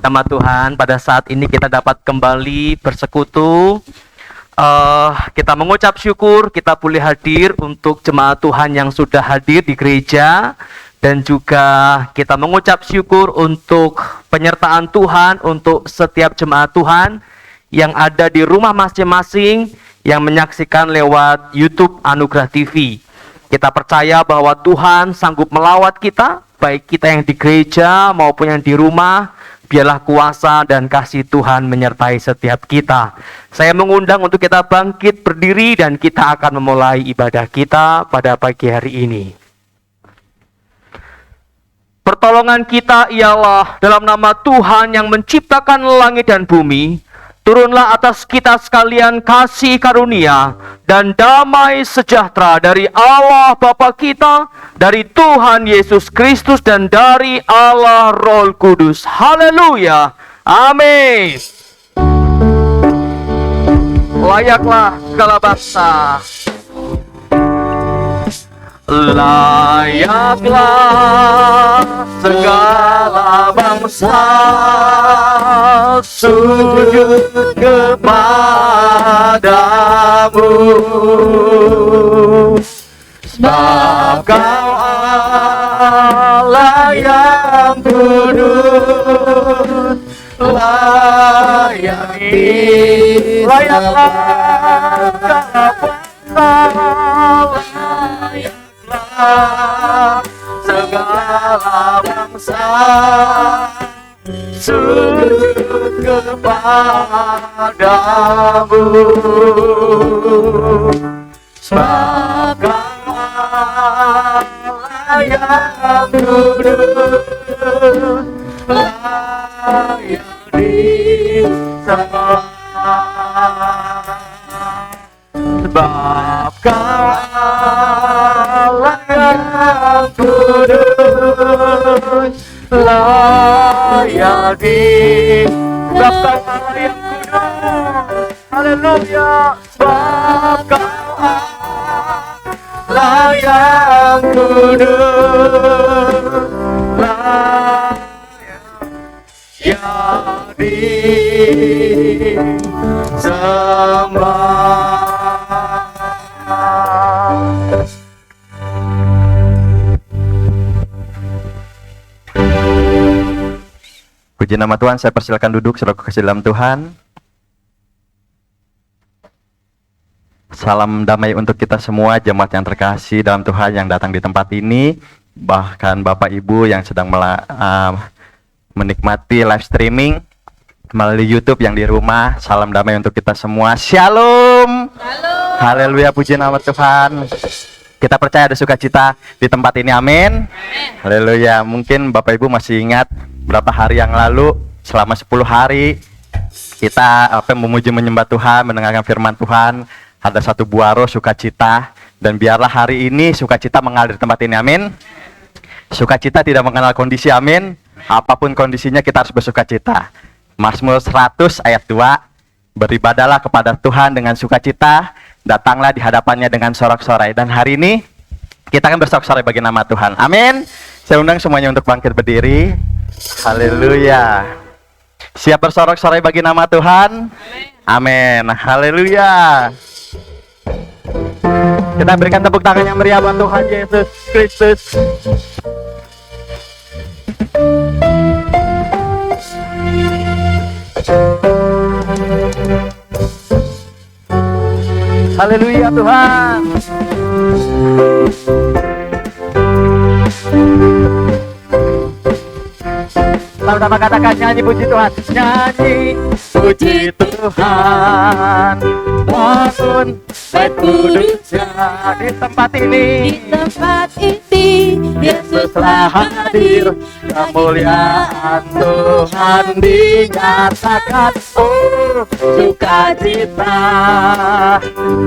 Nama Tuhan, pada saat ini kita dapat kembali bersekutu. Kita mengucap syukur kita boleh hadir untuk jemaat Tuhan yang sudah hadir di gereja. Dan juga kita mengucap syukur untuk penyertaan Tuhan untuk setiap jemaat Tuhan yang ada di rumah masing-masing yang menyaksikan lewat YouTube Anugerah TV. Kita percaya bahwa Tuhan sanggup melawat kita, baik kita yang di gereja maupun yang di rumah. Biarlah kuasa dan kasih Tuhan menyertai setiap kita. Saya mengundang untuk kita bangkit berdiri dan kita akan memulai ibadah kita pada pagi hari ini. Pertolongan kita ialah dalam nama Tuhan yang menciptakan langit dan bumi. Turunlah atas kita sekalian kasih karunia dan damai sejahtera dari Allah Bapa kita, dari Tuhan Yesus Kristus dan dari Allah Roh Kudus. Haleluya. Amin. Layaklah segala bangsa. Layaklah segala bangsa sujud kepadamu, sebab Kau Allah yang kudus, layaklah segala bangsa sujud kepadamu, sebab Kau Allah yang kudus, layak disembah. Sebab Kau Allah yang kudus, layak disembah. Sebab Kau Allah yang kudus, haleluya. Sebab Kau Allah yang kudus, layak disembah. Puji nama Tuhan, saya persilakan duduk, saudara kasih dalam Tuhan. Salam damai untuk kita semua, jemaat yang terkasih dalam Tuhan yang datang di tempat ini, bahkan Bapak Ibu yang sedang menikmati live streaming melalui YouTube yang di rumah. Salam damai untuk kita semua. Shalom. Haleluya, puji nama Tuhan. Kita percaya ada sukacita di tempat ini, amin. Haleluya. Mungkin Bapak Ibu masih ingat berapa hari yang lalu, selama 10 hari kita memuji menyembah Tuhan, mendengarkan firman Tuhan. Ada satu buah roh sukacita, dan biarlah hari ini sukacita mengalir di tempat ini, amin. Sukacita tidak mengenal kondisi, amin. Apapun kondisinya kita harus bersukacita. Mazmur 100 ayat 2, beribadahlah kepada Tuhan dengan sukacita, datanglah di hadapannya dengan sorak-sorai. Dan hari ini kita akan bersorak-sorai bagi nama Tuhan, amin. Saya undang semuanya untuk bangkit berdiri. Haleluya. Siap bersorak-sorai bagi nama Tuhan? Amin. Haleluya. Kita berikan tepuk tangan yang meriah buat Tuhan Yesus Kristus. Haleluya Tuhan. Sama-sama katakan, nyanyi puji Tuhan. Nyanyi puji Tuhan, bangun bait kudusnya di tempat ini. Di tempat ini Yesuslah hadir, kemuliaan Tuhan dinyatakan. Oh, sukacita,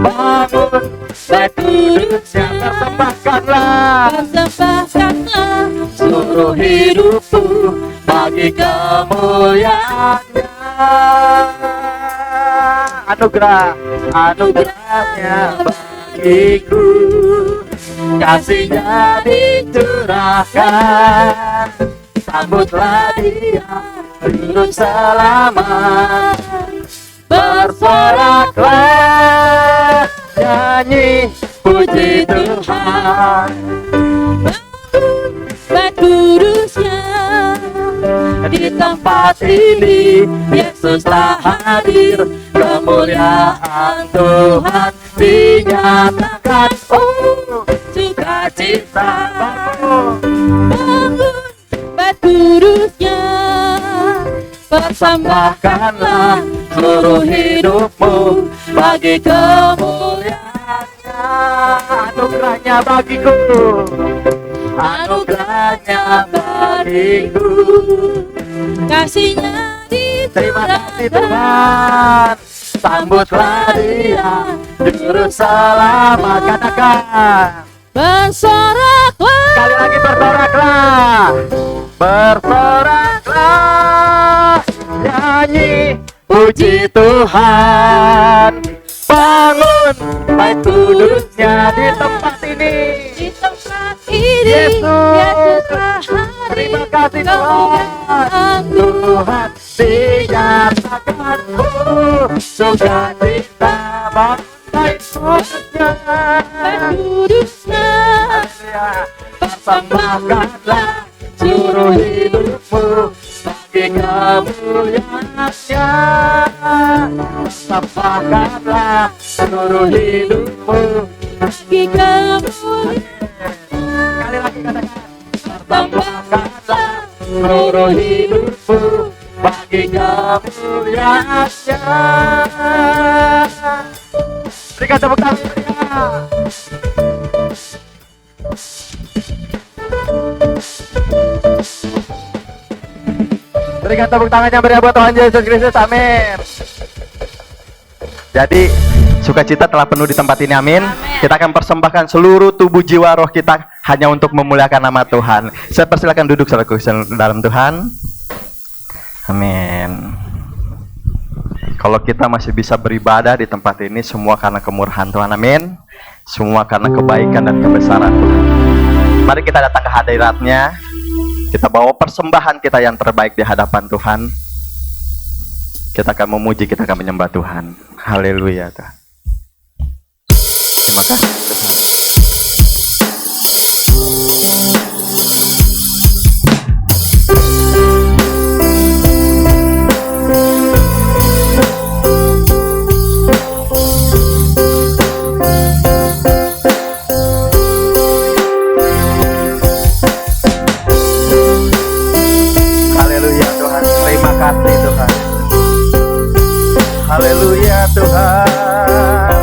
bangun bait kudusnya, persembahkanlah seluruh hidupku bagi kemuliaannya. Anugerahnya bagiku, kasihnya dicurahkan, sambutlah dia juru selamat. Bersoraklah, nyanyi puji Tuhan. Umat kudusnya Di tempat ini Yesus telah hadir, kemuliaan Tuhan dinyatakan. Oh, sukacita bangun, bangun umat kudusnya, persembahkanlah seluruh hidupmu bagi kemuliaannya. Anugerahnya bagiku, anugerahnya bagiku. kasihnya Terima kasih diturunkan. Tuhan. Sambutlah dia, juru selamat. Katakan Bersoraklah, sekali lagi, bersoraklah, bersoraklah, nyanyi puji Tuhan. Bangun bait kudusnya di tempat ini. di tempat ini Yesus, Yesus telah hadir, terima kasih Tuhan. Tuhan dinyatakan, sukacita bangkit kudusnya. kudusnya, Persembahkanlah seluruh hidupmu bagi kemuliaannya. Persembahkanlah seluruh hidupmu. bagi kemuliaan. Sekali lagi katakan, persembahkanlah seluruh hidupmu bagi kemuliaannya. Berikan tepuk tangan meriah. Berikan tepuk tangan yang meriah buat Tuhan Yesus Kristus. Amin. Jadi sukacita telah penuh di tempat ini. Amin. Kita akan persembahkan seluruh tubuh jiwa roh kita hanya untuk memuliakan nama Tuhan. Saya persilakan duduk saudaraku dalam Tuhan. Amin. Kalau kita masih bisa beribadah di tempat ini, semua karena kemurahan Tuhan. Amin. Semua karena kebaikan dan kebesaran Tuhan. Mari kita datang ke hadiratnya. Kita bawa persembahan kita yang terbaik di hadapan Tuhan. Kita akan memuji, kita akan menyembah Tuhan. Haleluya Tuhan. Terima kasih Tuhan. Haleluya Tuhan. Terima kasih Tuhan. Haleluya Tuhan.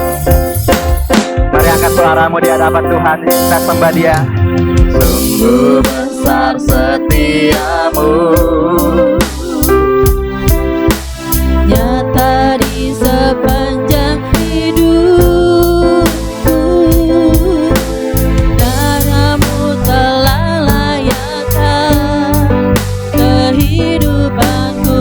Mari angkat suaramu di hadapan Tuhan. Kita sembah Dia. Sungguh besar setiamu, Nyata di sepanjang hidupku, darahmu telah layakkan kehidupanku.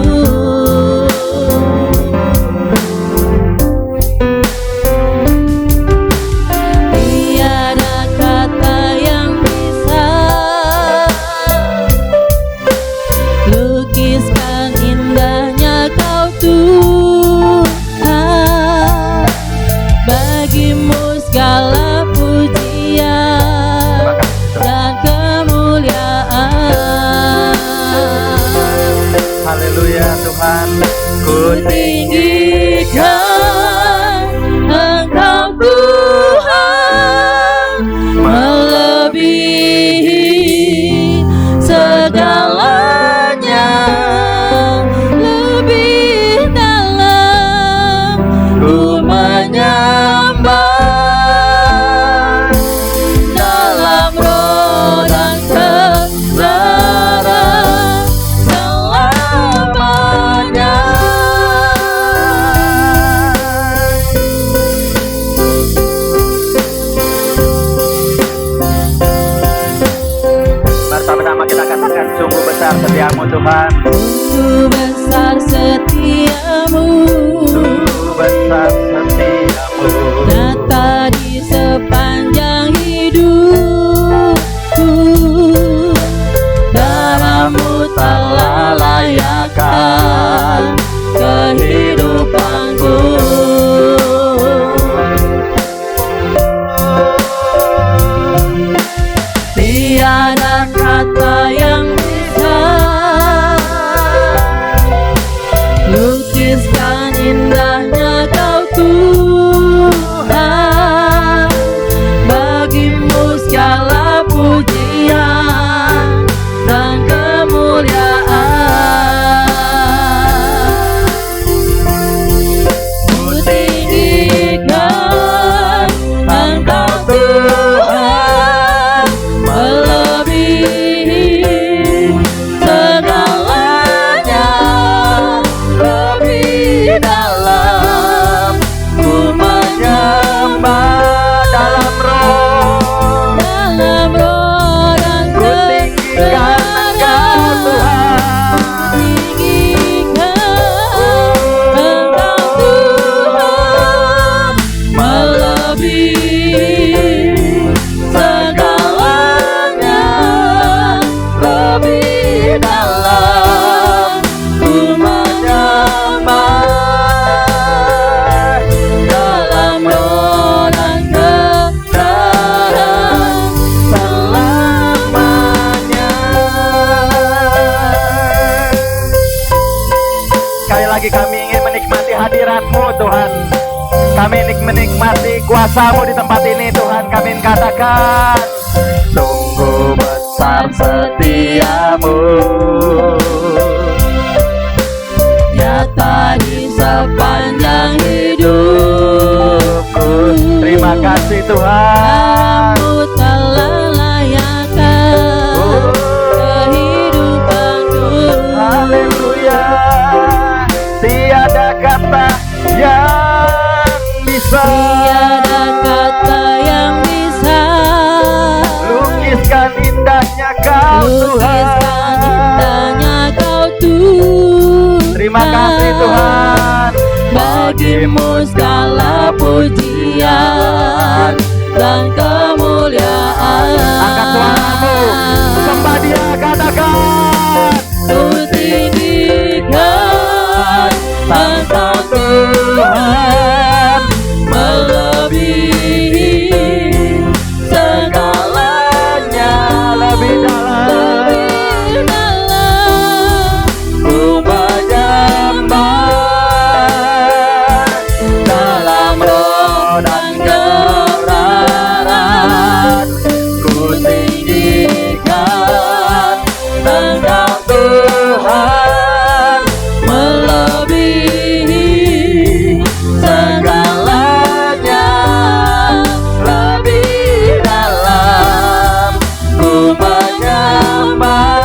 Tiada kata yang bisa lukiskan indahnya Kau Tuhan. Bagimu segala pujian dan kemuliaan. haleluya Tuhan. Ku Tinggikan Engkau Tuhan, melebihi segalanya, lebih dalam ku menyembah, dalam roh dan kebenaran selamanya. bersama-sama kita katakan, sungguh besar setiamu Tuhan. Sungguh besar setiamu, Sungguh besar setiamu. nyata di sepanjang hidupku, darahmu telah layakkan kata yang bisa lukiskan indahnya Kau Tuhan. Bagimu segala pujian dan kemuliaan. Ku tinggikan Engkau Tuhan, melebihi segalanya, lebih dalam ku menyembah dalam roh dan ku tinggikan Engkau Tuhan. Engkau Tuhan, melebihi segalanya, lebih dalam ku menyembah dalam roh dan kebenaran Selamanya. Sekali lagi kami ingin menikmati hadirat-Mu Tuhan. Kami ingin menikmati kuasa-Mu di tempat ini Tuhan. Kami ingin katakan sungguh besar setiamu, nyata di sepanjang hidupku. terima kasih Tuhan. Kamu telah layakkan kehidupanku. Haleluya. Tiada kata yang bisa Tiada kata yang bisa lukiskan indahnya Kau lukiskan Tuhan. indahnya Kau Tuhan. Terima kasih Tuhan. Bagimu segala pujian dan kemuliaan. Angkat suaramu, sembah Dia, katakan Ku tinggikan Engkau Tuhan, melebihi segalanya, lebih dalam lebih dalam ku menyembah dalam roh dan kebenaran. Ku tinggikan Engkau Tuhan, melebihi segalanya, lebih dalam ku menyembah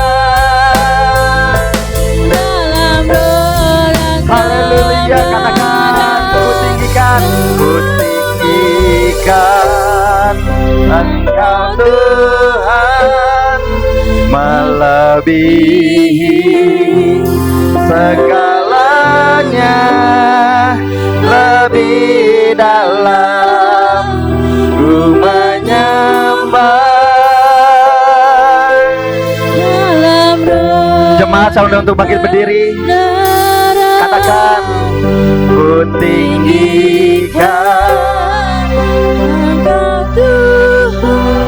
dalam roh dan haleluya. Katakan ku tinggikan Engkau Tuhan, melebihi segalanya, lebih dalam ku menyembah. dalam roh. Jemaat saya undang untuk bangkit berdiri. Katakan ku tinggikan Engkau Tuhan.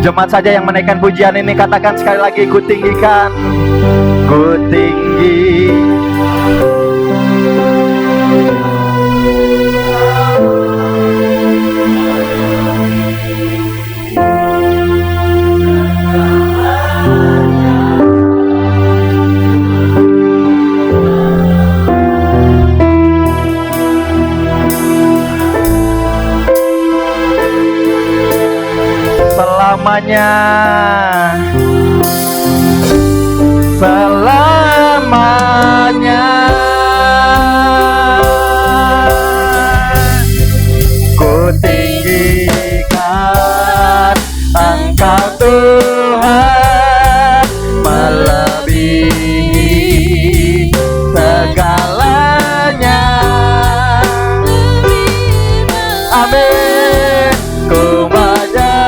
Jemaat saja yang menaikkan pujian ini, katakan sekali lagi ku tinggikan, ku tinggi. Selamanya, selamanya ku tinggikan Engkau Tuhan, melebihi segalanya. Amin. Ku menyembah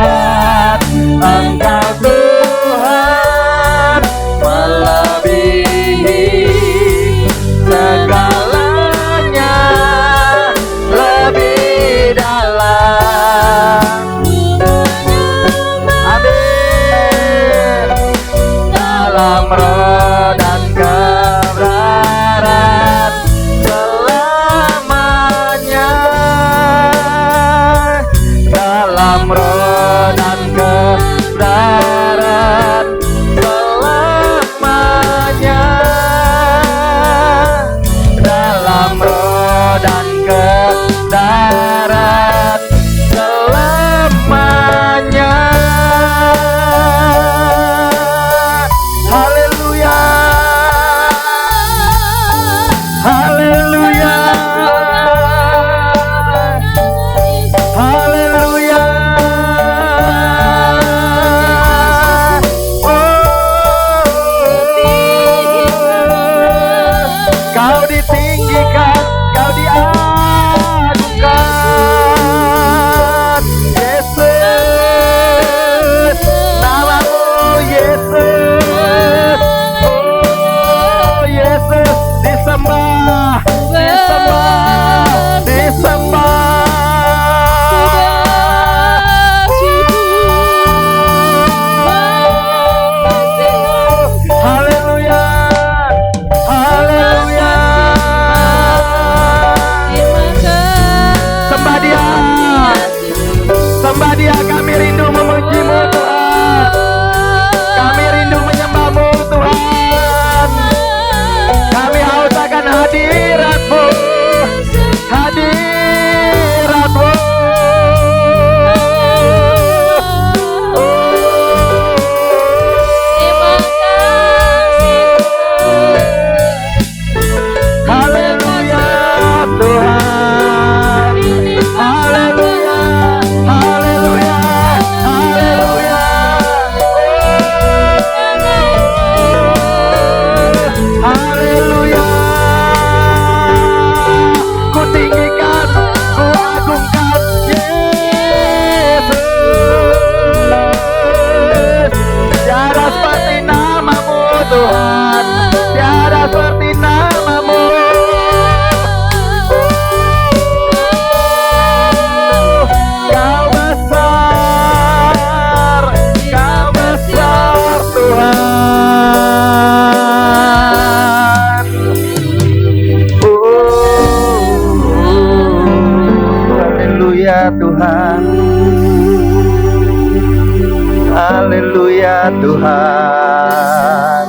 dahsyat, Engkau Tuhan melebihi segalanya, lebih dalam. Amin. Dalam roh dan kebenaran selamanya, dalam roh dan kebenaran selamanya, dalam roh dan kebenaran selamanya. Haleluya, haleluya, haleluya. Kau ditinggikan, kau diagungkan, Yesus, namamu Yesus. Oh Yesus, disembah, disembah, disembah. Haleluya, haleluya. Sembah Dia, sembah Dia. Kami rindu memuji-Mu Tuhan, kami rindu menyembah-Mu Tuhan. Kami haus akan hadirat-Mu, hadirat-Mu. Haleluya Tuhan, haleluya, haleluya, haleluya. Haleluya. Ku tinggikan, ku agungkan Yesus. Tiada seperti namamu Tuhan, tiada seperti namamu. Kau besar, Kau besar Tuhan. Haleluya Tuhan, haleluya Tuhan.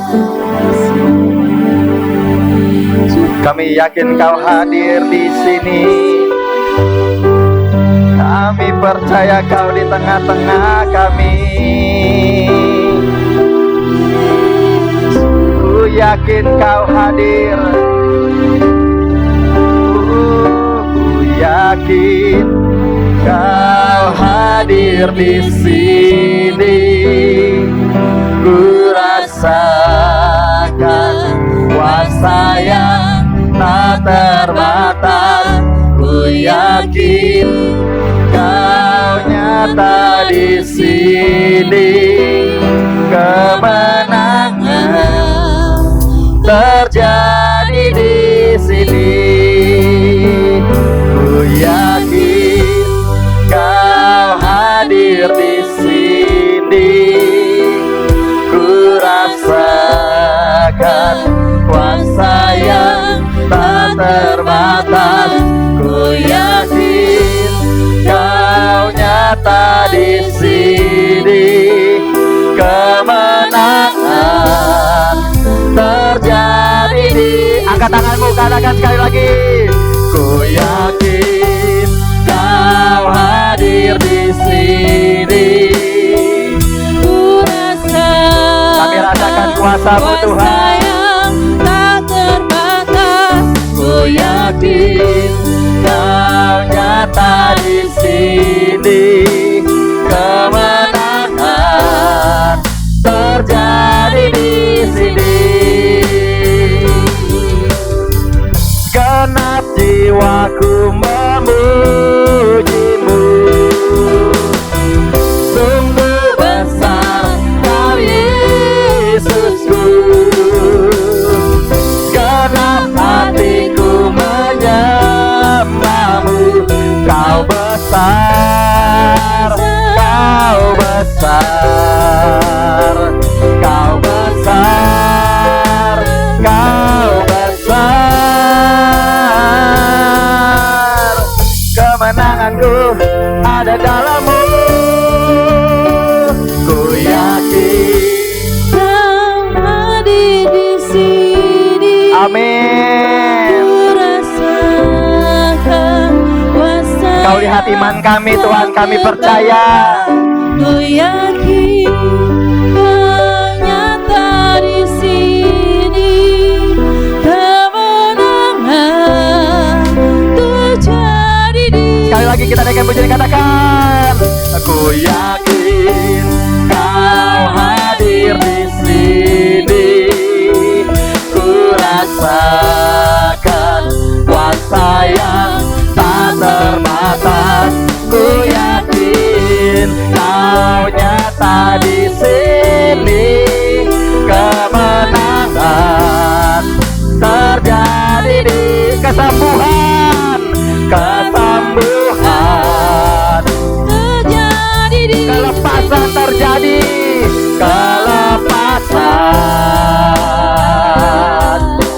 Kami yakin Kau hadir di sini. Kami percaya Kau di tengah-tengah kami. Ku yakin Kau hadir. Ku yakin Kau hadir di sini. Ku rasakan kuasa yang tak terbatas. Ku yakin Kau nyata di sini. Kemenangan terjadi di sini. Ku yakin Kau hadir di sini. Ku rasakan kuasa yang tak terbatas. Ku yakin Kau nyata di sini. Kemenangan terjadi di. Angkat tanganmu, katakan sekali lagi. Ku yakin Kau hadir di sini. Kami rasakan kuasa-Mu Tuhan. Ku yakin Kau nyata di sini. Kemenangan terjadi di sini. Genap jiwaku memuji-Mu. besar, Kau besar, Kau besar. Kemenanganku ada dalam-Mu. Ku yakin. Kau hadir di sini. Amin. Ku rasakan kuasa. Kau lihat iman kami Tuhan, kami percaya. Ku yakin Kau nyata di sini. Kemenangan terjadi di Sekali lagi kita naikkan pujian, katakan, aku yakin Kau hadir di sini. Ku rasakan kuasa yang tak terbatas. Ku yakin Kau nyata di sini. Kemenangan terjadi di kesembuhan, kesembuhan, terjadi di kelepasan terjadi, kelepasan.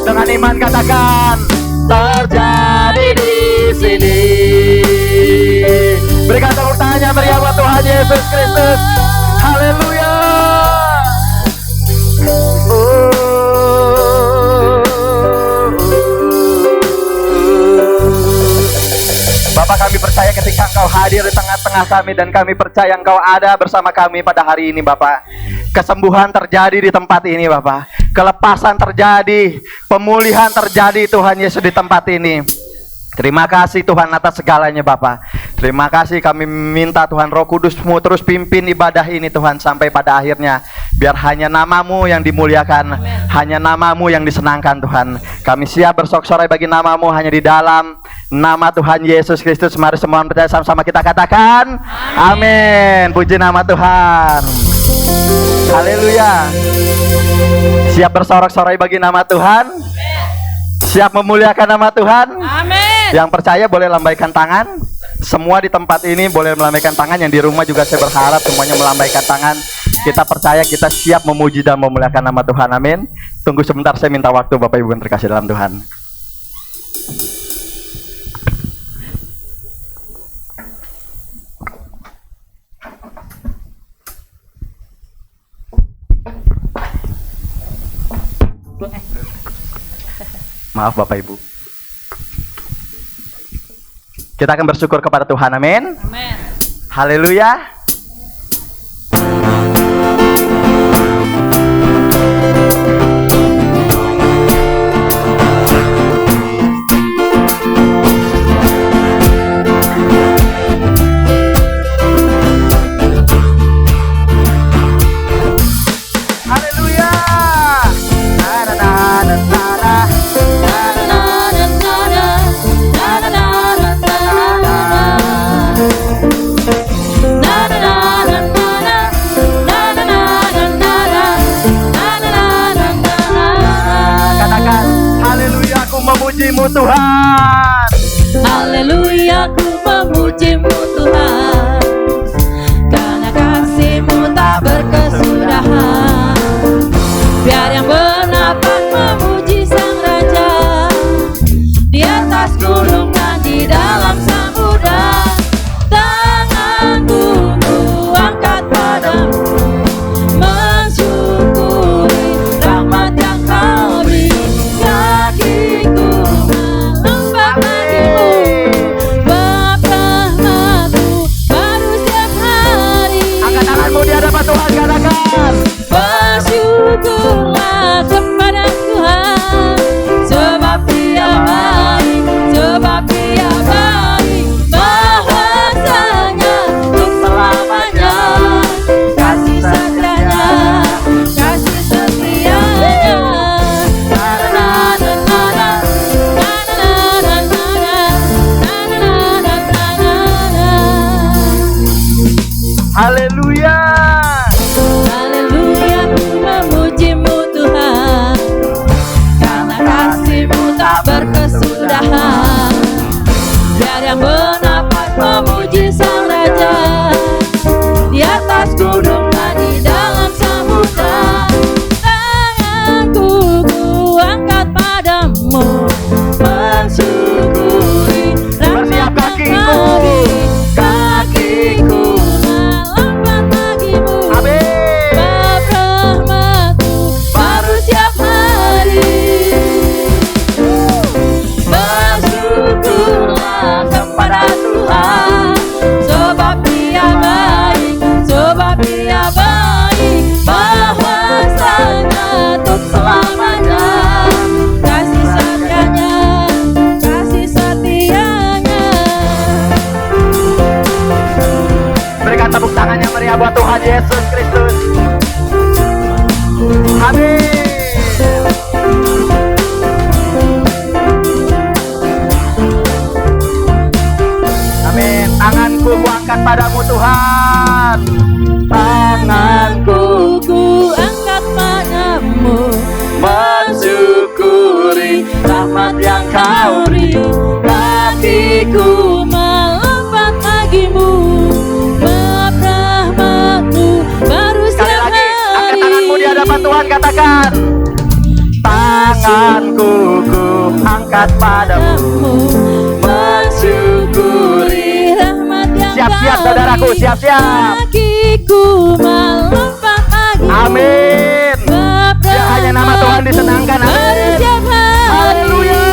Dengan iman katakan, terjadi di sini. Berikan tepuk tangannya meriah buat Tuhan Yesus Kristus. Haleluya. Bapak, kami percaya ketika Engkau hadir di tengah-tengah kami, dan kami percaya Engkau ada bersama kami pada hari ini Bapak. Kesembuhan terjadi di tempat ini Bapak. Kelepasan terjadi, pemulihan terjadi Tuhan Yesus di tempat ini. Terima kasih Tuhan atas segalanya Bapak. Terima kasih, kami minta Tuhan Roh Kudus-Mu terus pimpin ibadah ini Tuhan sampai pada akhirnya. Biar hanya nama-Mu yang dimuliakan, hanya nama-Mu yang disenangkan Tuhan. Kami siap bersorak-sorai bagi nama-Mu hanya di dalam nama Tuhan Yesus Kristus. Mari semua percaya sama-sama kita katakan amin. Puji nama Tuhan. Haleluya. Siap bersorak-sorai bagi nama Tuhan? Siap memuliakan nama Tuhan? Amin. Yang percaya boleh lambaikan tangan. Semua di tempat ini boleh melambaikan tangan. Yang di rumah juga saya berharap semuanya melambaikan tangan. Kita percaya, kita siap memuji dan memuliakan nama Tuhan. Amin. Tunggu sebentar, saya minta waktu Bapak Ibu yang terkasih dalam Tuhan. Maaf Bapak Ibu. Kita akan bersyukur kepada Tuhan, amin. Amin. Haleluya. Haleluya. Na, na, na, na, na, na. Katakan, haleluya, aku memuji-Mu Tuhan. Haleluya, ku memuji-Mu Tuhan, karena kasih-Mu tak berkesudahan. Biar yang bernapas memuji Sang Raja, di atas gunung dan di dalam samudra. Tanganku ku angkat padamu, mensyukuri rahmat yang Kau beri. Kakiku melambah bagimu, bab rahmat-Mu baru setiap hari. Angkat tanganmu di hadapan Tuhan, katakan, Bersyukurlah kepada Tuhan, sebab Dia baik, sebab Dia baik. Bahasanya untuk selamanya, kasih setianya, kasih setianya. Na na na na na, na na na na na, na na na na na. haleluya. Haleluya, ku memuji-Mu Tuhan, karena kasih-Mu tak berkesudahan. Biar yang bernapas memuji Sang Raja, di atas gunung Tuhan Yesus Kristus. Amin. Amin. Tanganku kuangkat padamu Tuhan. Tanganku ku angkat padamu, mensyukuri rahmat yang kau beri. kakiku melompat bagimu, bab rahmatmu baru Sekali setiap lagi, angkat hari. tanganmu di hadapan Tuhan, katakan. Tanganku ku angkat padamu, mensyukuri. rahmat yang Siap-siap kau saudaraku, beri. siap-siap. Kakiku melompat bagimu, Amin. bab Biar hanya nama Tuhan disenangkan. baru Amin. setiap hari. Haleluya.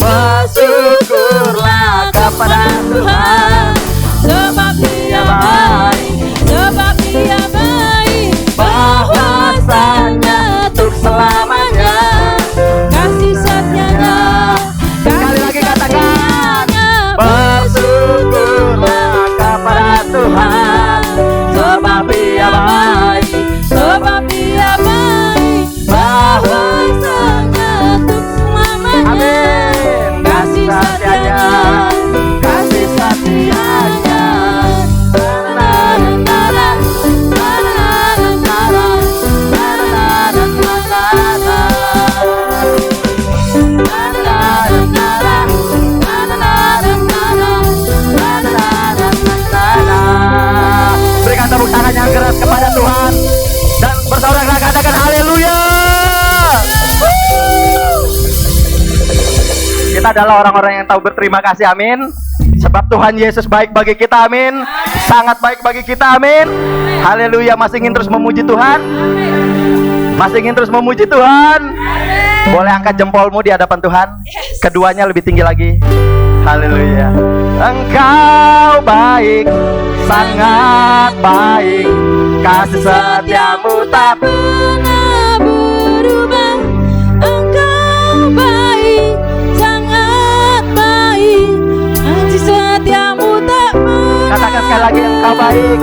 Bersyukurlah kepada Tuhan, sebab Dia baik, sebab Dia baik, bahwasanya untuk selamanya. kasih setianya, Sekali lagi katakan. setianya. Bersyukurlah kepada Tuhan, sebab Dia baik, sebab Dia baik, bahwasanya untuk selamanya. Amin. Kasih setianya, kasih setianya. Berikan tepuk tangan yang keras kepada Tuhan dan bersorak-sorak katakan haleluya. Kita adalah orang-orang yang tahu berterima kasih, amin. Sebab Tuhan Yesus baik bagi kita, amin. Sangat baik bagi kita, amin. Haleluya. Masih ingin terus memuji Tuhan? Masih ingin terus memuji Tuhan? Boleh angkat jempolmu di hadapan Tuhan? Keduanya lebih tinggi lagi. Haleluya. Engkau baik, sangat baik. Kasih setiamu tak pernah berubah. Engkau baik, sangat baik, kasih setiamu tak pernah. Katakan sekali lagi, engkau baik.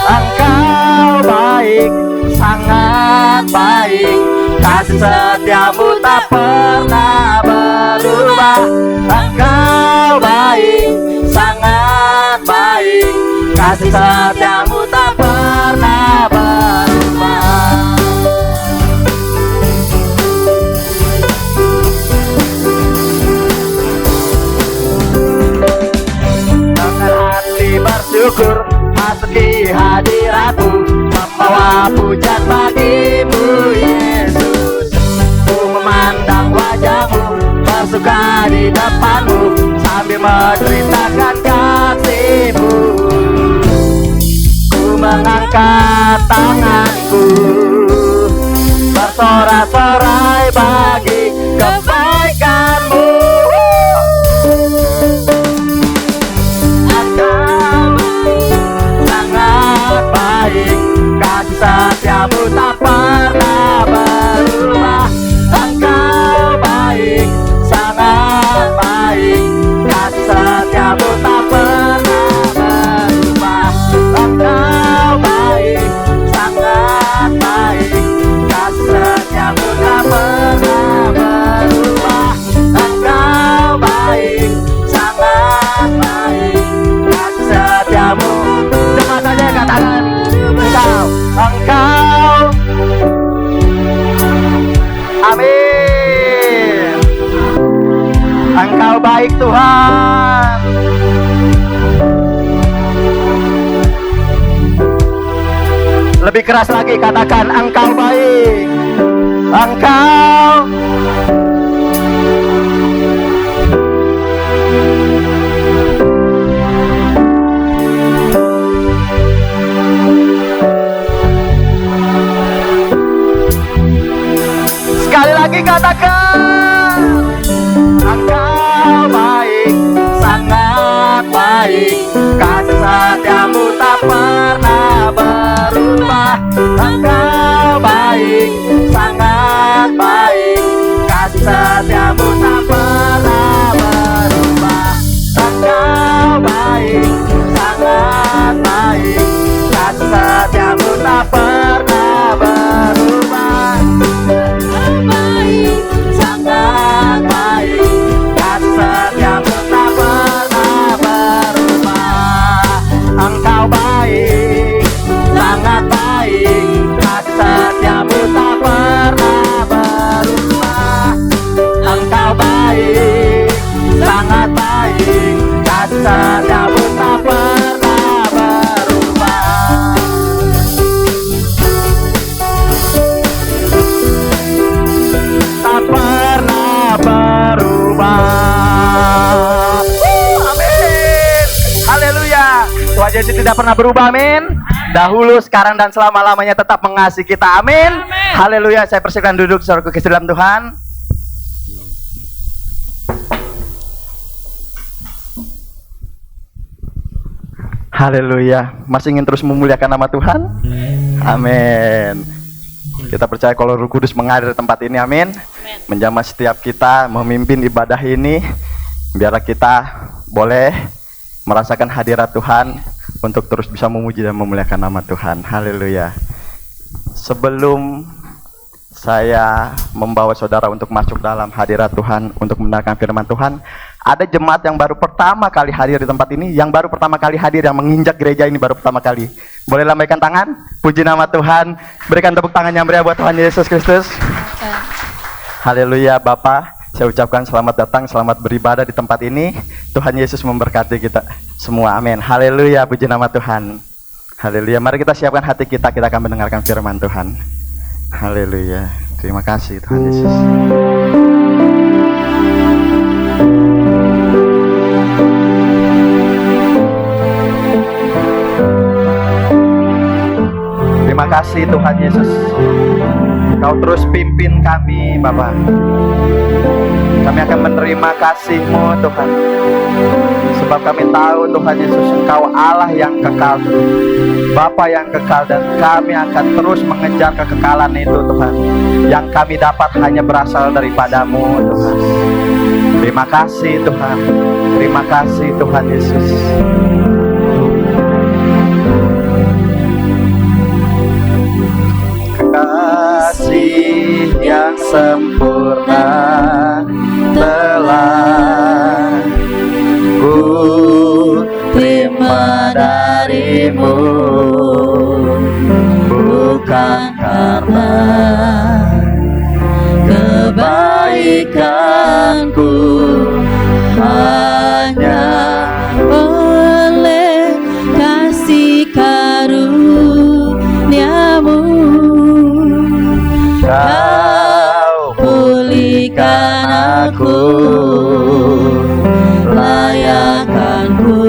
Engkau baik, sangat baik. Kasih setiamu tak pernah berubah. Engkau baik, sangat baik. Kasih setiamu tak pernah berubah. Dengan hati bersyukur masuki hadiratmu, membawa pujian bagimu Yesus. Ku memandang wajahmu, bersuka di depanmu, sambil menceritakan kasihmu. Ku mengangkat tanganku, bersorak-sorai bagi kebaikanmu. Sangat baik, kasih setiamu tak pernah berubah. Engkau baik, sangat baik, kasih setiamu tak pernah berubah. Engkau baik, sangat baik, kasih setiamu tak pernah berubah. Engkau baik, sangat baik, kasih setiamu. Cepat saja katakan, engkau. Amin. Engkau baik Tuhan. Lebih keras lagi katakan, engkau baik. Engkau. Sekali lagi katakan, engkau baik, sangat baik, kasih setiamu tak pernah berubah. Engkau baik, sangat baik, kasih tidak pernah berubah, amin. Dahulu, sekarang, dan selama-lamanya tetap mengasihi kita, amin. Haleluya. Saya persilakan duduk saudaraku ke dalam Tuhan. Haleluya. Masih ingin terus memuliakan nama Tuhan? Amin. Kita percaya kalau Roh Kudus mengalir di tempat ini, amin. Menjamah setiap kita, memimpin ibadah ini. Biarlah kita boleh merasakan hadirat Tuhan untuk terus bisa memuji dan memuliakan nama Tuhan. Haleluya. Sebelum saya membawa saudara untuk masuk dalam hadirat Tuhan untuk mendengarkan firman Tuhan, ada jemaat yang baru pertama kali hadir di tempat ini, yang baru pertama kali hadir, yang menginjak gereja ini baru pertama kali. Boleh lambaikan tangan, puji nama Tuhan, berikan tepuk tangan yang meriah buat Tuhan Yesus Kristus. Haleluya. Bapak, saya ucapkan selamat datang, selamat beribadah di tempat ini. Tuhan Yesus memberkati kita semua, amin. Haleluya, puji nama Tuhan. Haleluya. Mari kita siapkan hati kita akan mendengarkan firman Tuhan. Haleluya. Terima kasih Tuhan Yesus. Terima kasih Tuhan Yesus. Kau terus pimpin kami, Bapa. Kami akan menerima kasih-Mu, Tuhan. Sebab kami tahu Tuhan Yesus, Engkau Allah yang kekal, Bapa yang kekal, dan kami akan terus mengejar kekekalan itu, Tuhan. Yang kami dapat hanya berasal daripada-Mu, Tuhan. Terima kasih Tuhan. Terima kasih Tuhan Yesus. Kasih yang sempurna telah ku terima darimu, bukan karena kebaikanku, hanya oleh kasih karunia-Mu Kau pulihkan aku, layakkanku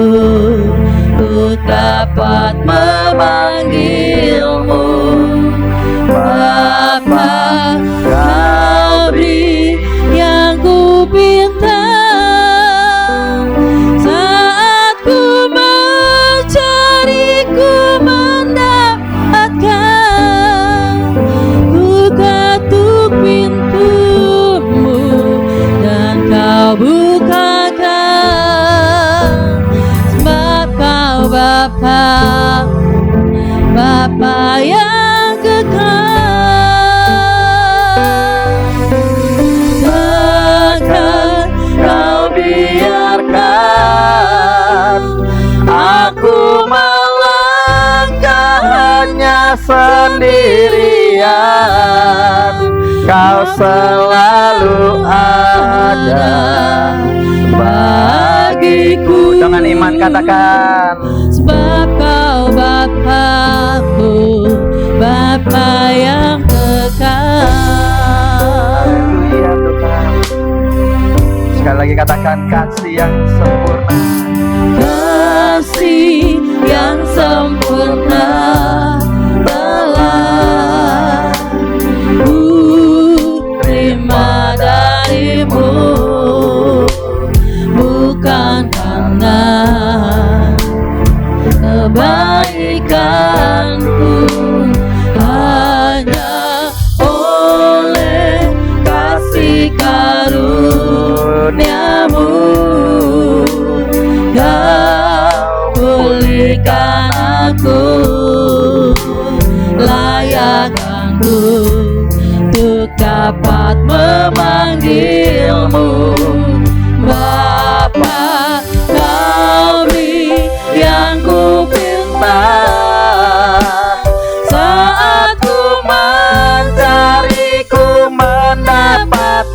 untuk dapat memanggil-Mu. Bapa, Kau beri yang ku pinta saat ku mencari, ku mendapatkan. Ku ketuk pintu-Mu dan Kau bukakan. Sebab Kau Bapa, Bapa yang kekal. Takkan Kau biarkan aku melangkah hanya sendirian. Kau selalu ada bagiku. Dengan iman katakan, Sebab Kau Bapa-Ku, Bapa yang kekal. haleluya Tuhan. Sekali lagi katakan, kasih yang sempurna. Kasih yang sempurna telah ku terima darimu, bukan karena kebaikanku, hanya oleh kasih karunia-Mu. Kau pulihkan aku, layakkanku untuk dapat memanggil-Mu. Bapa, Kau beri yang ku pinta saat ku mencari, ku mendapatkan.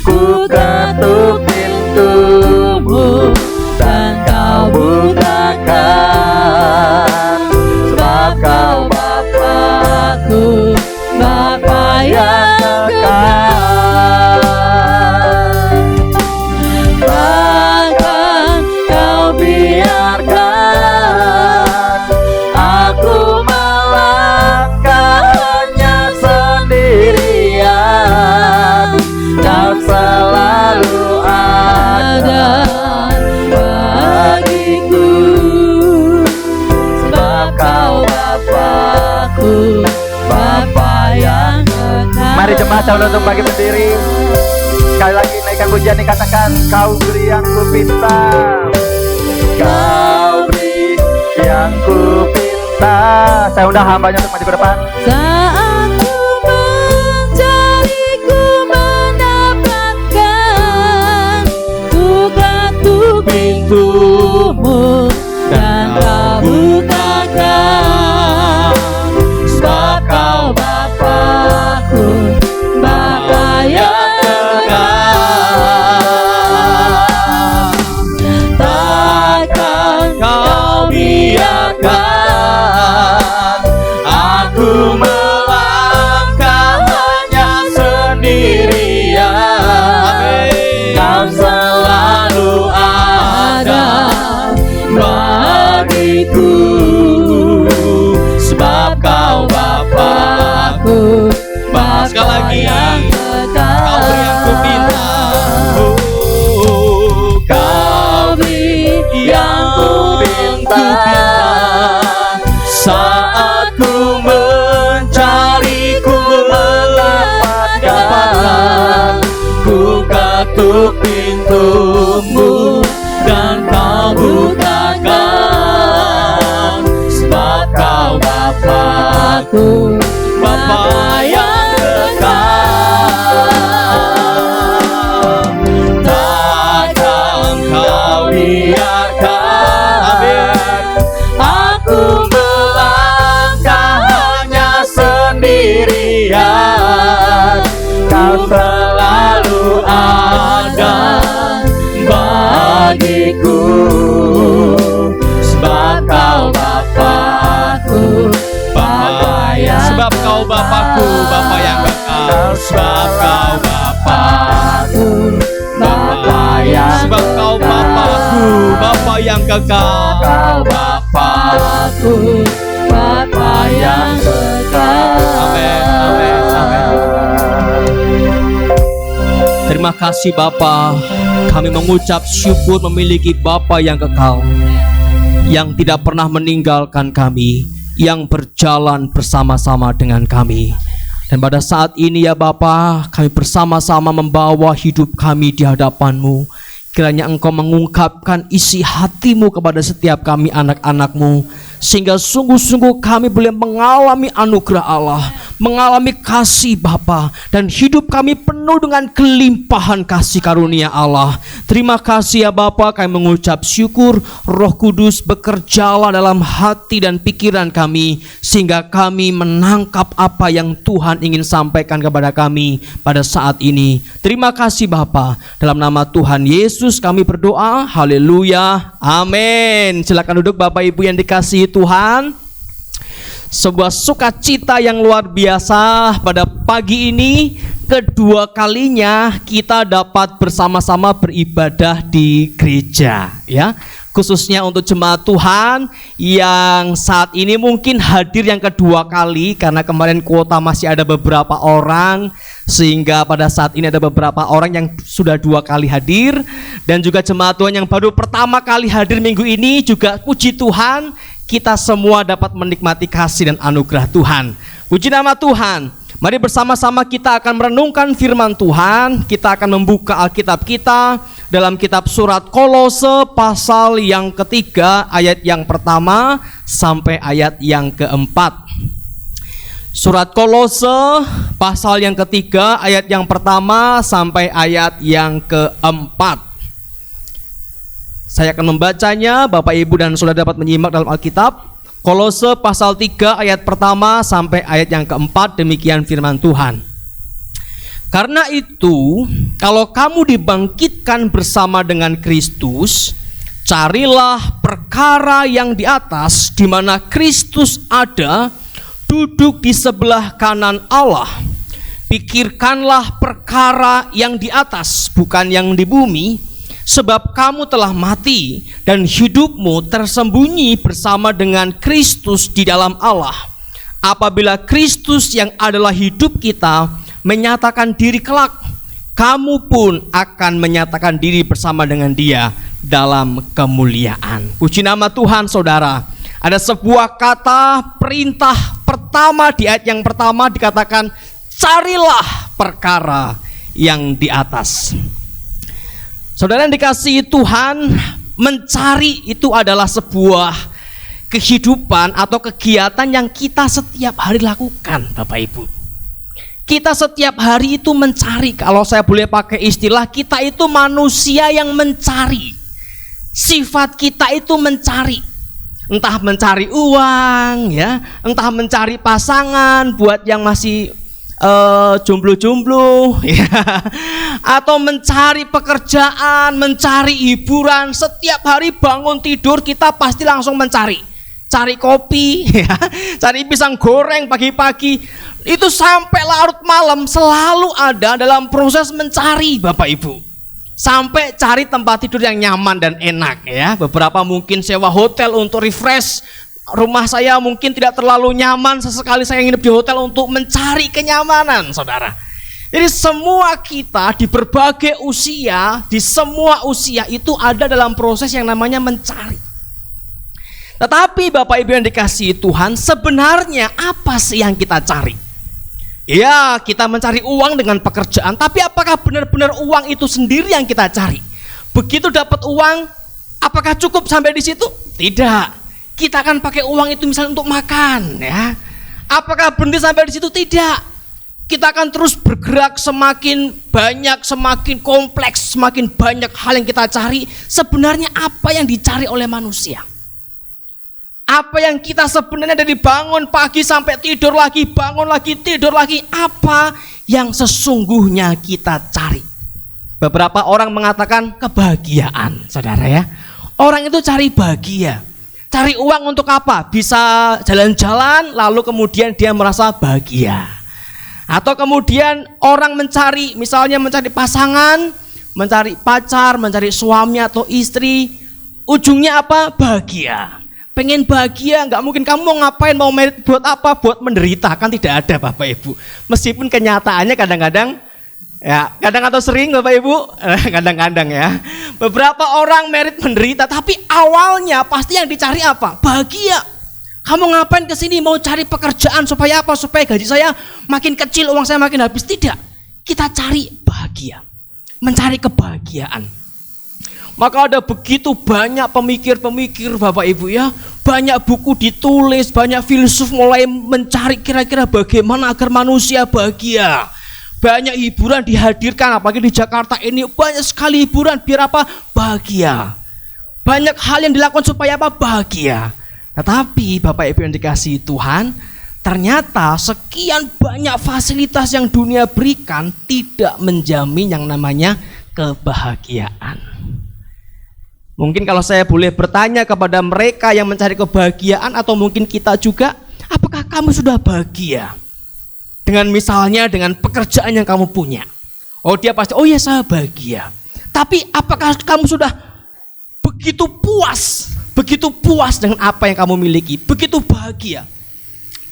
Ku ketuk pintu-Mu dan Kau bukakan. Sebab Kau Bapa-Ku, Masa untuk bagi berdiri. Sekali lagi naikkan pujian nih, katakan kau beri yang ku pinta. Kau beri yang ku pinta. Saya undang hambanya untuk maju ke depan. Saat ku mencari, ku mendapatkan. Ku ketuk pintumu dan kau bukakan. Sebab kau Bapa-Ku, Bapa yang kekal. Takkan kau biarkan aku melangkah hanya sendirian. Kau selalu ada bagiku, sebab kau Bapa-Ku, Bapa Sekali lagi, yang kekal. kau beri yang ku pinta. Kau beri yang ku pinta. Saat ku mencari, ku mendapatkan. Ku ketuk pintumu dan kau bukakan. Sebab kau Bapa-Ku, Bapa yang kekal. Takkan kau biarkan aku melangkah hanya sendirian. Kau selalu ada bagiku, sebab kau Bapa-Ku, Bapa yang Sebab kau Bapa-Ku, Bapa yang kekal. Sebab kau Bapa-Ku, Bapa yang Sebab kau Bapa-Ku, Bapa yang kekal. kau Bapa-Ku, Bapa yang kekal. Amin, amin, amin. Terima kasih Bapa, kami mengucap syukur memiliki Bapa yang kekal, yang tidak pernah meninggalkan kami, yang berjalan bersama-sama dengan kami. Dan pada saat ini ya Bapa, kami bersama-sama membawa hidup kami di hadapan-Mu. Kiranya Engkau mengungkapkan isi hati-Mu kepada setiap kami anak-anak-Mu, sehingga sungguh-sungguh kami boleh mengalami anugerah Allah, mengalami kasih Bapa, dan hidup kami penuh dengan kelimpahan kasih karunia Allah. Terima kasih ya Bapa, kami mengucap syukur. Roh Kudus bekerjalah dalam hati dan pikiran kami, sehingga kami menangkap apa yang Tuhan ingin sampaikan kepada kami pada saat ini. Terima kasih Bapa, dalam nama Tuhan Yesus kami berdoa. Haleluya, amin. Silakan duduk Bapak Ibu yang dikasihi Tuhan. Sebuah sukacita yang luar biasa pada pagi ini, kedua kalinya kita dapat bersama-sama beribadah di gereja, ya. Khususnya untuk jemaat Tuhan yang saat ini mungkin hadir yang kedua kali, karena kemarin kuota masih ada beberapa orang, sehingga pada saat ini ada beberapa orang yang sudah 2 kali hadir. Dan juga jemaat Tuhan yang baru pertama kali hadir minggu ini juga, puji Tuhan, kita semua dapat menikmati kasih dan anugerah Tuhan. Puji nama Tuhan. Mari bersama-sama kita akan merenungkan firman Tuhan. Kita akan membuka Alkitab kita dalam kitab surat Kolose pasal yang ketiga, ayat yang pertama sampai ayat yang keempat. Surat Kolose pasal yang ketiga, ayat yang pertama sampai ayat yang keempat. Saya akan membacanya, Bapak Ibu dan Saudara dapat menyimak dalam Alkitab. Kolose pasal 3 ayat pertama sampai ayat yang keempat, demikian firman Tuhan. Karena itu, kalau kamu dibangkitkan bersama dengan Kristus, carilah perkara yang di atas, di mana Kristus ada, duduk di sebelah kanan Allah. Pikirkanlah perkara yang di atas, bukan yang di bumi, sebab kamu telah mati dan hidupmu tersembunyi bersama dengan Kristus di dalam Allah. Apabila Kristus yang adalah hidup kita menyatakan diri kelak, kamu pun akan menyatakan diri bersama dengan Dia dalam kemuliaan. Puji nama Tuhan. Saudara, ada sebuah kata perintah pertama di ayat yang pertama dikatakan, carilah perkara yang di atas. Saudara yang dikasihi Tuhan, mencari itu adalah sebuah kehidupan atau kegiatan yang kita setiap hari lakukan, Bapak Ibu. Kita setiap hari itu mencari, kalau saya boleh pakai istilah, kita itu manusia yang mencari. Sifat kita itu mencari. Entah mencari uang ya, entah mencari pasangan buat yang masih jomblo-jomblo ya. Atau mencari pekerjaan, mencari hiburan. Setiap hari bangun tidur kita pasti langsung mencari. Cari kopi ya, cari pisang goreng pagi-pagi. Itu sampai larut malam selalu ada dalam proses mencari, Bapak Ibu. Sampai cari tempat tidur yang nyaman dan enak ya. Beberapa mungkin sewa hotel untuk refresh. Rumah saya mungkin tidak terlalu nyaman, sesekali saya nginep di hotel untuk mencari kenyamanan, saudara. Jadi semua kita di berbagai usia, di semua usia itu ada dalam proses yang namanya mencari. Tetapi Bapak Ibu yang dikasihi Tuhan, sebenarnya apa sih yang kita cari? Ya, kita mencari uang dengan pekerjaan, tapi apakah benar-benar uang itu sendiri yang kita cari? Begitu dapat uang, apakah cukup sampai di situ? Tidak. Kita akan pakai uang itu misalnya untuk makan, ya. Apakah berhenti sampai di situ? Tidak. Kita akan terus bergerak semakin banyak, semakin kompleks, semakin banyak hal yang kita cari. Sebenarnya apa yang dicari oleh manusia? Apa yang kita sebenarnya dari bangun pagi sampai tidur lagi, bangun lagi, tidur lagi, apa yang sesungguhnya kita cari? Beberapa orang mengatakan kebahagiaan, saudara ya. Orang itu cari bahagia. Cari uang untuk apa? Bisa jalan-jalan lalu kemudian dia merasa bahagia. Atau kemudian orang mencari, misalnya mencari pasangan, mencari pacar, mencari suami atau istri. Ujungnya apa? Bahagia. Pengen bahagia, nggak mungkin kamu mau ngapain, mau merit buat apa? Buat menderita, kan tidak ada Bapak Ibu. Meskipun kenyataannya kadang-kadang ya, kadang atau sering Bapak Ibu, kadang-kadang ya. Beberapa orang merit menderita, tapi awalnya pasti yang dicari apa? Bahagia. Kamu ngapain ke sini? Mau cari pekerjaan supaya apa? Supaya gaji saya makin kecil, uang saya makin habis. Tidak. Kita cari bahagia. Mencari kebahagiaan. Maka ada begitu banyak pemikir-pemikir Bapak Ibu ya. Banyak buku ditulis, banyak filsuf mulai mencari kira-kira bagaimana agar manusia bahagia. Banyak hiburan dihadirkan, apalagi di Jakarta ini banyak sekali hiburan, biar apa? Bahagia. Banyak hal yang dilakukan supaya apa? Bahagia. Tetapi Bapak Ibu yang dikasihi Tuhan, ternyata sekian banyak fasilitas yang dunia berikan tidak menjamin yang namanya kebahagiaan. Mungkin kalau saya boleh bertanya kepada mereka yang mencari kebahagiaan, atau mungkin kita juga, apakah kamu sudah bahagia? Dengan misalnya dengan pekerjaan yang kamu punya. Oh, dia pasti, oh ya saya bahagia. Tapi apakah kamu sudah begitu puas dengan apa yang kamu miliki, begitu bahagia?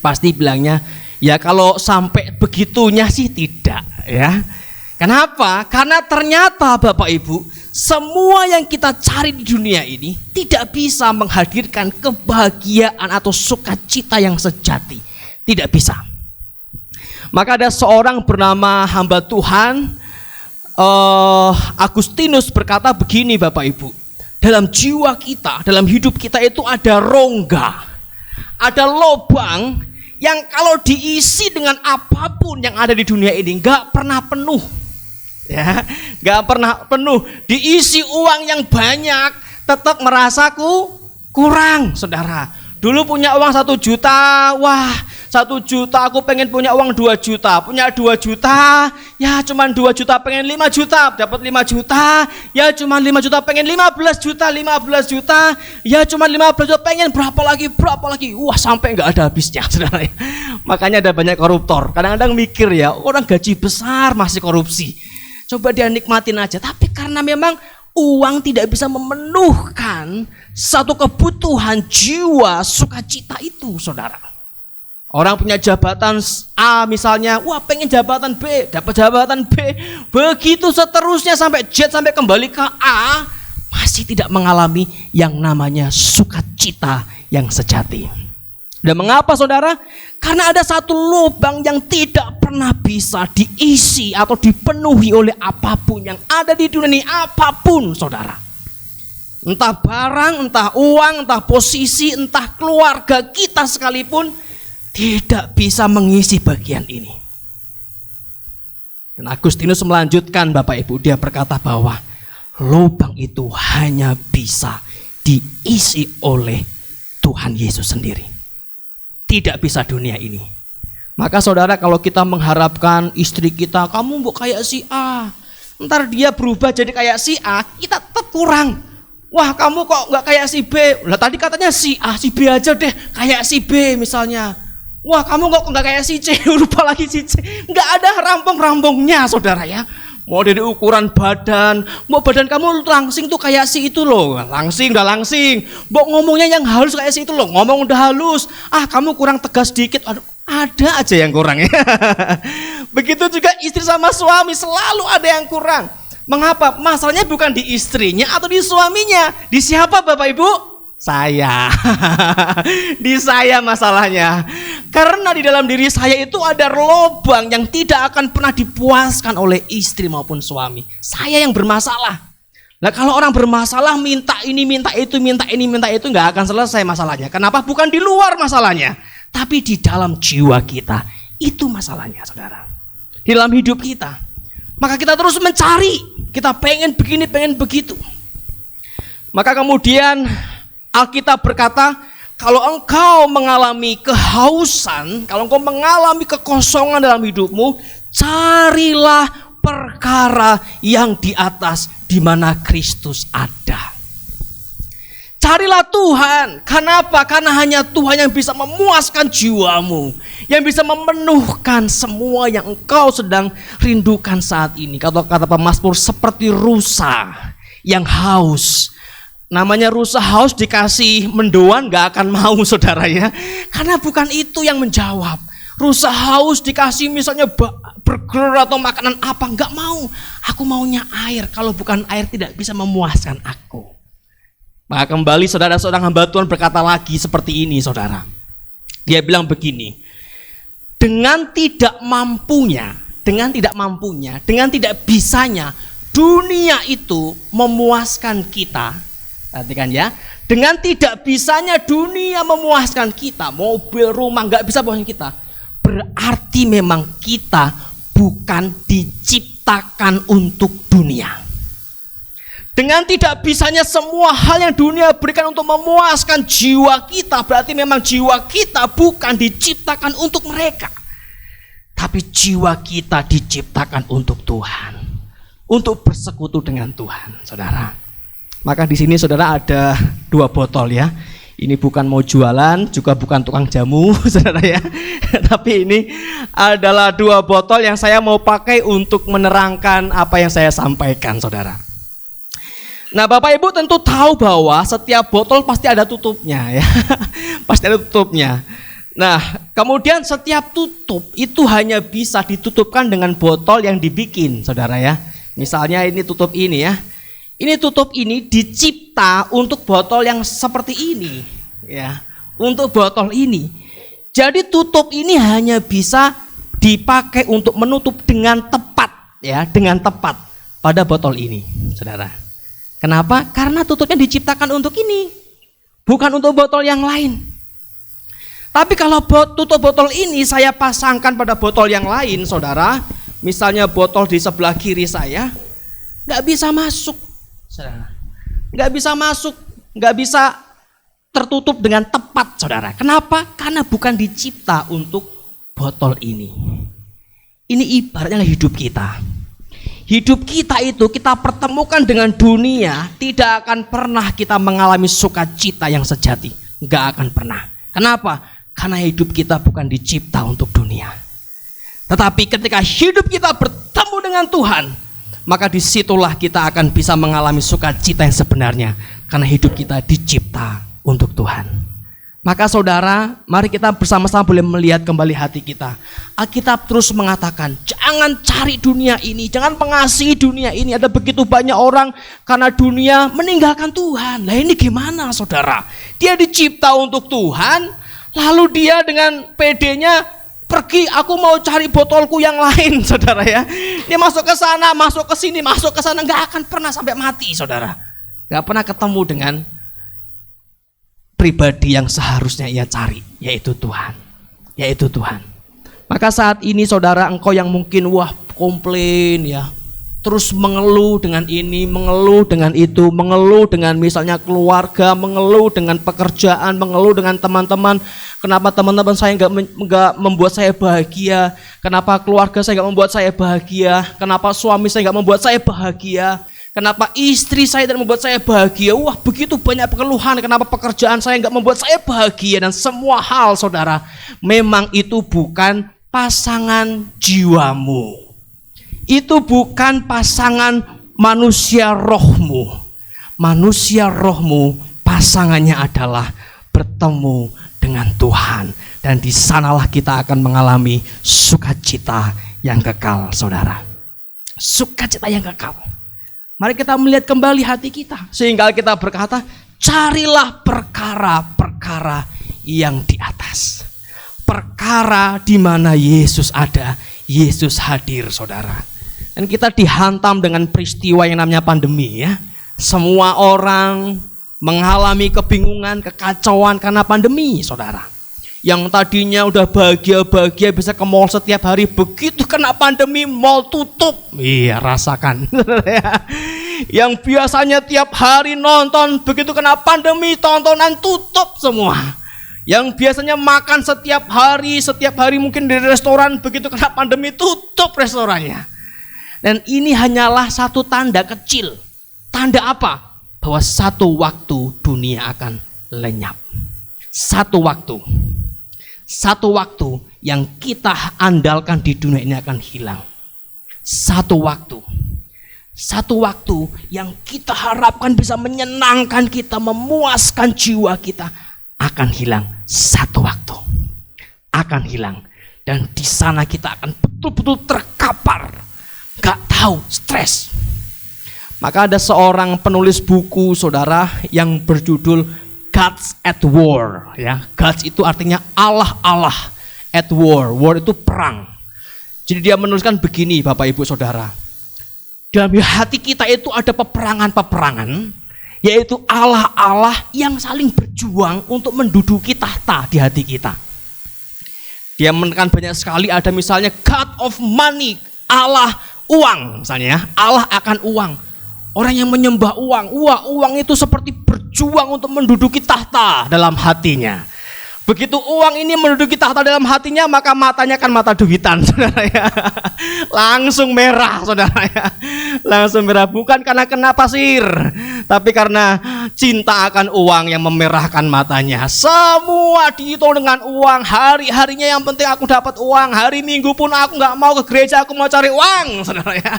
Pasti bilangnya, ya kalau sampai begitunya sih tidak ya. Kenapa? Karena ternyata Bapak Ibu, semua yang kita cari di dunia ini tidak bisa menghadirkan kebahagiaan atau sukacita yang sejati. Tidak bisa. Maka ada seorang bernama hamba Tuhan Agustinus berkata begini Bapak Ibu, dalam jiwa kita, dalam hidup kita itu ada rongga, ada lubang yang kalau diisi dengan apapun yang ada di dunia ini nggak pernah penuh, ya, nggak pernah penuh. Diisi uang yang banyak tetap merasaku kurang, saudara. Dulu punya uang 1 juta, wah 1 juta, aku pengen punya uang 2 juta, punya 2 juta, ya cuman 2 juta, pengen 5 juta, dapat 5 juta, ya cuman 5 juta, pengen 15 juta, 15 juta, ya cuman 15 juta, pengen berapa lagi, wah sampai nggak ada habisnya, saudara. Makanya ada banyak koruptor, kadang-kadang mikir ya, orang gaji besar masih korupsi, coba dia nikmatin aja, tapi karena memang uang tidak bisa memenuhkan satu kebutuhan jiwa sukacita itu, saudara. Orang punya jabatan A misalnya, wah pengen jabatan B, dapat jabatan B, begitu seterusnya sampai Z, sampai kembali ke A, masih tidak mengalami yang namanya sukacita yang sejati. Dan mengapa saudara? Karena ada satu lubang yang tidak pernah bisa diisi atau dipenuhi oleh apapun yang ada di dunia ini, apapun saudara. Entah barang, entah uang, entah posisi, entah keluarga kita sekalipun tidak bisa mengisi bagian ini. Dan Agustinus melanjutkan Bapak Ibu, dia berkata bahwa lubang itu hanya bisa diisi oleh Tuhan Yesus sendiri. Tidak bisa dunia ini. Maka saudara, kalau kita mengharapkan istri kita, kamu mau kayak si A, ntar dia berubah jadi kayak si A, kita tetap kurang. Wah, kamu kok nggak kayak si B? Lah tadi katanya si A, si B aja deh, kayak si B misalnya. Wah, kamu kok nggak kayak si C? Lupa lagi si C. Nggak ada rampung-rampungnya saudara ya. Mau dari ukuran badan, mau badan kamu langsing tuh kayak si itu loh, langsing udah langsing. Mau ngomongnya yang halus kayak si itu loh, ngomong udah halus. Ah, kamu kurang tegas dikit. Aduh, ada aja yang kurang ya. Begitu juga istri sama suami, selalu ada yang kurang. Mengapa? Masalahnya bukan di istrinya atau di suaminya. Di siapa Bapak Ibu? Saya. Di saya masalahnya. Karena di dalam diri saya itu ada lubang yang tidak akan pernah dipuaskan oleh istri maupun suami. Saya yang bermasalah. Nah, kalau orang bermasalah minta ini, minta itu, minta ini, minta itu, nggak akan selesai masalahnya. Kenapa? Bukan di luar masalahnya, tapi di dalam jiwa kita. Itu masalahnya saudara. Di dalam hidup kita. Maka kita terus mencari. Kita pengen begini, pengen begitu. Maka kemudian Alkitab berkata, kalau engkau mengalami kehausan, kalau engkau mengalami kekosongan dalam hidupmu, carilah perkara yang di atas, di mana Kristus ada. Carilah Tuhan. Kenapa? Karena hanya Tuhan yang bisa memuaskan jiwamu, yang bisa memenuhkan semua yang engkau sedang rindukan saat ini. Kata pemazmur, seperti rusa yang haus. Namanya rusa haus, dikasih mendoan gak akan mau saudara ya. Karena bukan itu yang menjawab. Rusa haus dikasih misalnya burger atau makanan apa, gak mau. Aku maunya air. Kalau bukan air tidak bisa memuaskan aku. Maka kembali saudara, seorang hamba Tuhan berkata lagi seperti ini saudara. Dia bilang begini, dengan tidak mampunya, dengan tidak bisanya dunia itu memuaskan kita. Perhatikan ya, dengan tidak bisanya dunia memuaskan kita, mobil, rumah nggak bisa memuaskan kita, berarti memang kita bukan diciptakan untuk dunia. Dengan tidak bisanya semua hal yang dunia berikan untuk memuaskan jiwa kita, berarti memang jiwa kita bukan diciptakan untuk mereka, tapi jiwa kita diciptakan untuk Tuhan, untuk bersekutu dengan Tuhan, saudara. Maka di sini saudara ada 2 botol ya. Ini bukan mau jualan, juga bukan tukang jamu, saudara ya. Tapi ini adalah 2 botol yang saya mau pakai untuk menerangkan apa yang saya sampaikan, saudara. Nah, Bapak Ibu tentu tahu bahwa setiap botol pasti ada tutupnya ya. Pasti ada tutupnya. Nah, kemudian setiap tutup itu hanya bisa ditutupkan dengan botol yang dibikin, saudara ya. Misalnya ini tutup ini ya. Ini tutup ini dicipta untuk botol yang seperti ini ya, untuk botol ini. Jadi tutup ini hanya bisa dipakai untuk menutup dengan tepat ya, dengan tepat pada botol ini, saudara. Kenapa? Karena tutupnya diciptakan untuk ini, bukan untuk botol yang lain. Tapi kalau tutup botol ini saya pasangkan pada botol yang lain, saudara, misalnya botol di sebelah kiri saya, nggak bisa masuk. Nggak bisa masuk, nggak bisa tertutup dengan tepat, saudara. Kenapa? Karena bukan dicipta untuk botol ini. Ini ibaratnya hidup kita. Hidup kita itu kita pertemukan dengan dunia, tidak akan pernah kita mengalami sukacita yang sejati. Nggak akan pernah. Kenapa? Karena hidup kita bukan dicipta untuk dunia. Tetapi ketika hidup kita bertemu dengan Tuhan, maka disitulah kita akan bisa mengalami sukacita yang sebenarnya. Karena hidup kita dicipta untuk Tuhan. Maka saudara, mari kita bersama-sama boleh melihat kembali hati kita. Alkitab terus mengatakan, jangan cari dunia ini, jangan mengasihi dunia ini. Ada begitu banyak orang karena dunia meninggalkan Tuhan. Nah ini gimana saudara? Dia dicipta untuk Tuhan, Lalu dia dengan PD-nya pergi, aku mau cari botolku yang lain, saudara ya. Dia masuk ke sana, masuk ke sini, masuk ke sana, nggak akan pernah sampai mati, saudara. Nggak pernah ketemu dengan pribadi yang seharusnya ia cari, yaitu Tuhan. Yaitu Tuhan. Maka saat ini saudara, engkau yang mungkin komplain ya, terus mengeluh dengan ini, mengeluh dengan itu, mengeluh dengan misalnya keluarga, mengeluh dengan pekerjaan, mengeluh dengan teman-teman. Kenapa teman-teman saya nggak membuat saya bahagia? Kenapa keluarga saya nggak membuat saya bahagia? Kenapa suami saya nggak membuat saya bahagia? Kenapa istri saya tidak membuat saya bahagia? Wah, begitu banyak keluhan. Kenapa pekerjaan saya nggak membuat saya bahagia? Dan semua hal, saudara, memang itu bukan pasangan jiwamu. Itu bukan pasangan manusia rohmu. Manusia rohmu pasangannya adalah bertemu dengan Tuhan. Dan di sanalah kita akan mengalami sukacita yang kekal, saudara. Sukacita yang kekal. Mari kita melihat kembali hati kita. Sehingga kita berkata, carilah perkara-perkara yang di atas. Perkara di mana Yesus ada, Yesus hadir, saudara. Dan kita dihantam dengan peristiwa yang namanya pandemi ya. Semua orang mengalami kebingungan, kekacauan karena pandemi, saudara. Yang tadinya udah bahagia-bahagia bisa ke mall setiap hari, begitu kena pandemi mall tutup. Iya, rasakan. Yang biasanya tiap hari nonton, begitu kena pandemi tontonan tutup semua. Yang biasanya makan setiap hari mungkin di restoran, begitu kena pandemi tutup restorannya. Dan ini hanyalah satu tanda kecil. Tanda apa? Bahwa satu waktu dunia akan lenyap. Satu waktu yang kita andalkan di dunia ini akan hilang. Satu waktu yang kita harapkan bisa menyenangkan kita, memuaskan jiwa kita, akan hilang. Satu waktu akan hilang. Dan di sana kita akan betul-betul terkapar, gak tahu, stres. Maka ada seorang penulis buku, saudara, yang berjudul Gods at War ya. Gods itu artinya Allah-Allah, at war. War itu perang. Jadi dia menuliskan begini, Bapak Ibu Saudara. Dalam hati kita itu ada peperangan-peperangan, yaitu Allah-Allah yang saling berjuang untuk menduduki tahta di hati kita. Dia menekan banyak sekali, ada misalnya God of money, Allah uang misalnya, Allah akan uang. Orang yang menyembah uang, uang itu seperti berjuang untuk menduduki tahta dalam hatinya. Begitu uang ini menduduki tahta dalam hatinya, maka matanya kan mata duitan, saudara ya. Langsung merah, saudara ya. Langsung merah, bukan karena kena pasir, tapi karena cinta akan uang yang memerahkan matanya. Semua dihitung dengan uang, hari-harinya yang penting aku dapat uang. Hari Minggu pun aku nggak mau ke gereja, aku mau cari uang, saudara ya.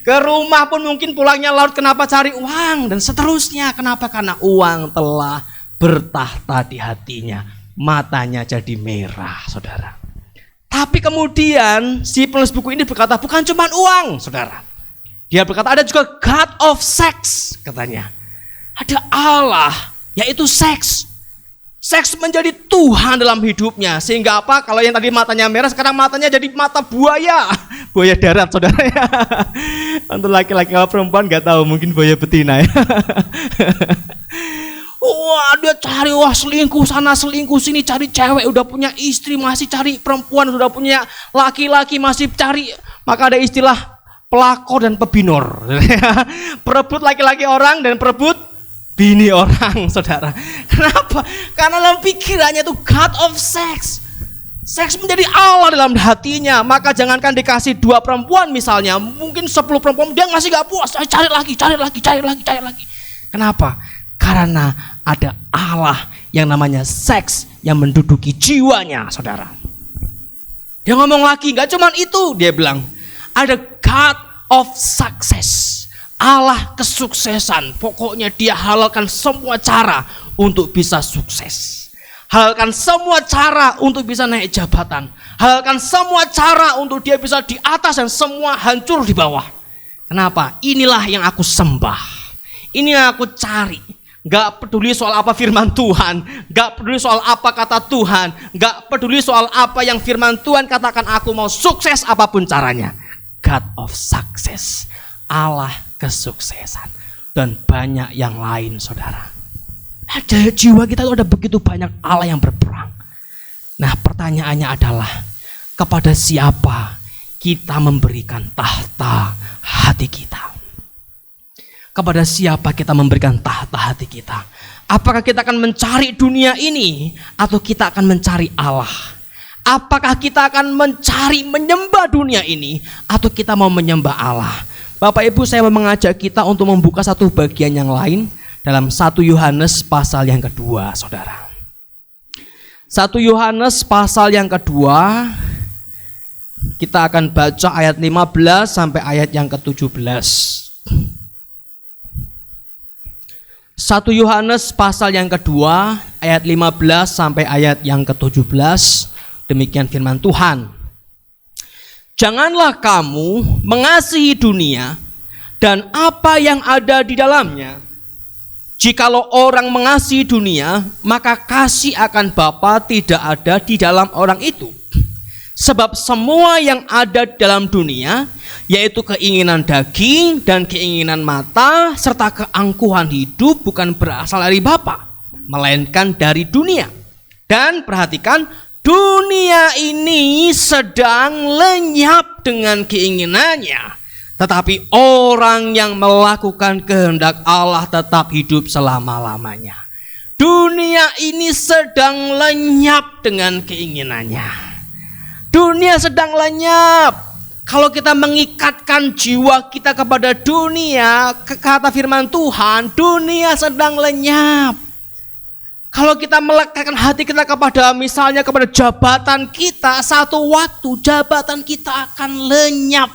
Ke rumah pun mungkin pulangnya larut, kenapa cari uang, dan seterusnya. Kenapa? Karena uang telah bertahta di hatinya. Matanya jadi merah, saudara. Tapi kemudian si penulis buku ini berkata, bukan cuma uang, saudara. Dia berkata ada juga God of sex, katanya. Ada Allah, yaitu seks. Seks menjadi Tuhan dalam hidupnya. Sehingga apa? Kalau yang tadi matanya merah, sekarang matanya jadi mata buaya. Buaya darat, saudara ya. Untuk laki-laki, kalau perempuan gak tahu, mungkin buaya betina ya. Wah, dia cari, selingkuh sana, selingkuh sini, cari cewek, udah punya istri masih cari perempuan, sudah punya laki-laki masih cari. Maka ada istilah pelakor dan pebinor. Perebut laki-laki orang dan perebut bini orang, saudara. Kenapa? Karena dalam pikirannya itu God of sex. Seks menjadi Allah dalam hatinya. Maka jangankan dikasih 2 perempuan misalnya, mungkin 10 perempuan, dia masih gak puas, cari lagi. Kenapa? Karena ada Allah yang namanya seks yang menduduki jiwanya, saudara. Dia ngomong lagi, gak cuman itu, dia bilang ada God of success, Allah kesuksesan. Pokoknya dia halalkan semua cara untuk bisa sukses, halalkan semua cara untuk bisa naik jabatan, halalkan semua cara untuk dia bisa di atas dan semua hancur di bawah. Kenapa? Inilah yang aku sembah, ini yang aku cari. Gak peduli soal apa firman Tuhan, gak peduli soal apa kata Tuhan, gak peduli soal apa yang firman Tuhan katakan, aku mau sukses apapun caranya. God of success, Allah kesuksesan, dan banyak yang lain, saudara. Ada jiwa kita itu ada begitu banyak Allah yang berperang. Nah, pertanyaannya adalah, kepada siapa kita memberikan tahta hati kita? Kepada siapa kita memberikan tahta hati kita? Apakah kita akan mencari dunia ini atau kita akan mencari Allah? Apakah kita akan mencari menyembah dunia ini atau kita mau menyembah Allah? Bapak Ibu, saya mau mengajak kita untuk membuka satu bagian yang lain dalam 1 Yohanes pasal yang kedua, saudara. 1 Yohanes pasal yang kedua, kita akan baca ayat 15 sampai ayat yang ke-17. 1 Yohanes pasal yang kedua ayat 15 sampai ayat yang ke-17. Demikian firman Tuhan. Janganlah kamu mengasihi dunia dan apa yang ada di dalamnya. Jikalau orang mengasihi dunia, maka kasih akan Bapa tidak ada di dalam orang itu. Sebab semua yang ada dalam dunia, yaitu keinginan daging dan keinginan mata, serta keangkuhan hidup, bukan berasal dari Bapa, melainkan dari dunia. Dan perhatikan, dunia ini sedang lenyap dengan keinginannya. Tetapi orang yang melakukan kehendak Allah tetap hidup selama-lamanya. Dunia ini sedang lenyap dengan keinginannya. Dunia sedang lenyap. Kalau kita mengikatkan jiwa kita kepada dunia, kata firman Tuhan, dunia sedang lenyap. Kalau kita melekatkan hati kita kepada, misalnya kepada jabatan kita, satu waktu jabatan kita akan lenyap.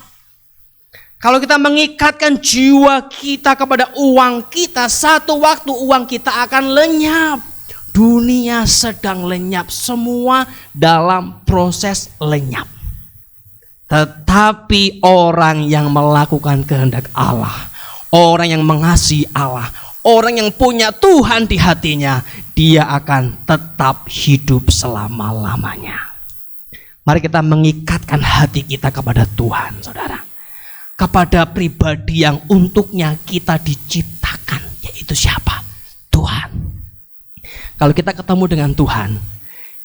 Kalau kita mengikatkan jiwa kita kepada uang kita, satu waktu uang kita akan lenyap. Dunia sedang lenyap, semua dalam proses lenyap. Tetapi orang yang melakukan kehendak Allah, orang yang mengasihi Allah, orang yang punya Tuhan di hatinya, dia akan tetap hidup selama-lamanya. Mari kita mengikatkan hati kita kepada Tuhan, saudara. Kepada pribadi yang untuknya kita diciptakan, yaitu siapa? Tuhan. Kalau kita ketemu dengan Tuhan,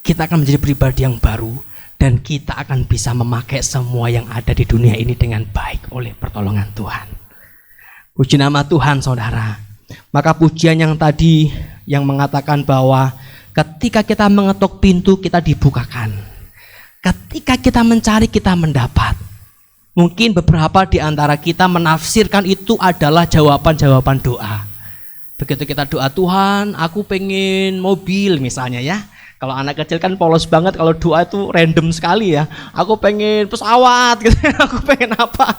kita akan menjadi pribadi yang baru dan kita akan bisa memakai semua yang ada di dunia ini dengan baik oleh pertolongan Tuhan. Puji nama Tuhan, saudara. Maka pujian yang tadi yang mengatakan bahwa ketika kita mengetuk pintu, kita dibukakan. Ketika kita mencari, kita mendapat. Mungkin beberapa di antara kita menafsirkan itu adalah jawaban-jawaban doa. Begitu kita doa, Tuhan, aku pengen mobil misalnya ya. Kalau anak kecil kan polos banget, kalau doa itu random sekali ya. Aku pengen pesawat gitu, aku pengen apa.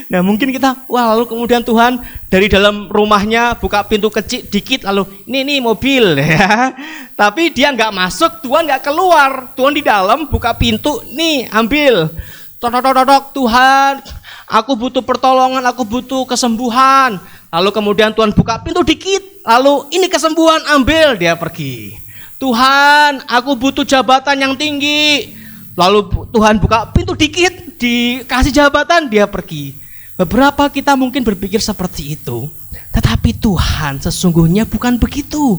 Nah mungkin kita, wah lalu kemudian Tuhan dari dalam rumahnya buka pintu kecil dikit, lalu ini mobil ya. Tapi dia nggak masuk, Tuhan nggak keluar. Tuhan di dalam buka pintu, nih ambil. Tok, Tuhan, aku butuh pertolongan, aku butuh kesembuhan. Lalu kemudian Tuhan buka pintu dikit, lalu ini kesembuhan, ambil, dia pergi. Tuhan, aku butuh jabatan yang tinggi. Lalu Tuhan buka pintu dikit, dikasih jabatan, dia pergi. Beberapa kita mungkin berpikir seperti itu, tetapi Tuhan sesungguhnya bukan begitu.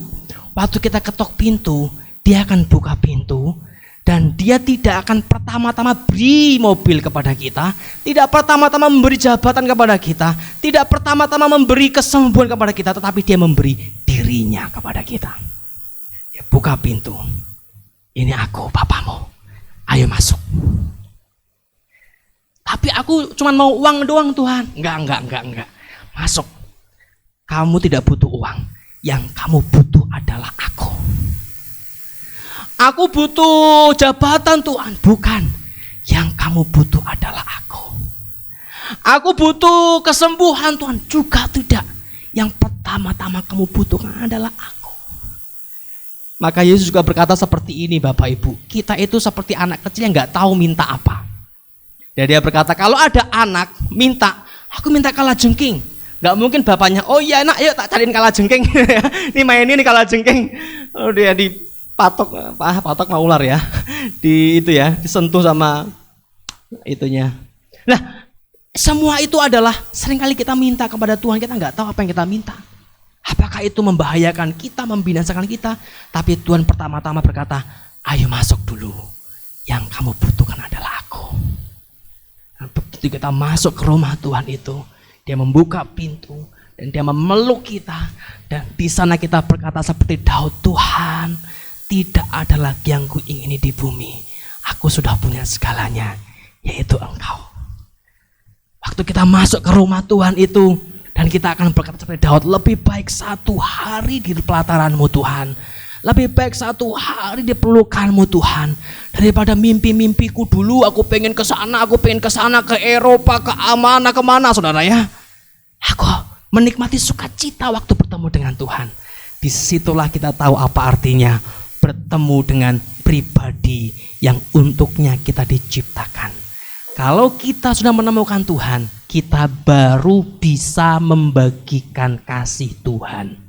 Waktu kita ketok pintu, dia akan buka pintu. Dan dia tidak akan pertama-tama beri mobil kepada kita, tidak pertama-tama memberi jabatan kepada kita, tidak pertama-tama memberi kesembuhan kepada kita, tetapi dia memberi dirinya kepada kita. Ya, buka pintu. Ini aku, Bapamu. Ayo masuk. Tapi aku cuma mau uang doang, Tuhan. Enggak. Masuk. Kamu tidak butuh uang. Yang kamu butuh adalah aku. Aku butuh jabatan, Tuhan. Bukan. Yang kamu butuh adalah aku. Aku butuh kesembuhan, Tuhan. Juga tidak. Yang pertama-tama kamu butuhkan adalah aku. Maka Yesus juga berkata seperti ini, Bapak Ibu. Kita itu seperti anak kecil yang gak tahu minta apa. Dan dia berkata, kalau ada anak minta, aku minta kalajengking. Nggak mungkin bapaknya, oh iya nak, yuk tak cariin kalajengking. Ini mainin nih kalajengking. Oh, dia dipatok, patok mau ular ya. Di itu ya, disentuh sama itunya. Nah, semua itu adalah seringkali kita minta kepada Tuhan, kita nggak tahu apa yang kita minta. Apakah itu membahayakan kita, membinasakan kita? Tapi Tuhan pertama-tama berkata, ayo masuk dulu. Yang kamu butuhkan adalah aku. Dan begitu kita masuk ke rumah Tuhan itu, Dia membuka pintu dan Dia memeluk kita, dan di sana kita berkata seperti Daud, Tuhan, tidak ada lagi yang kuingini di bumi. Aku sudah punya segalanya, yaitu Engkau. Waktu kita masuk ke rumah Tuhan itu, dan kita akan berkata seperti Daud, lebih baik 1 hari di pelataran-Mu Tuhan, lebih baik 1 hari di pelukan-Mu Tuhan, daripada mimpi-mimpiku dulu, aku pengen ke sana, ke Eropa, ke mana, kemana, saudara ya. Aku menikmati sukacita waktu bertemu dengan Tuhan. Disitulah kita tahu apa artinya bertemu dengan pribadi yang untuknya kita diciptakan. Kalau kita sudah menemukan Tuhan, kita baru bisa membagikan kasih Tuhan.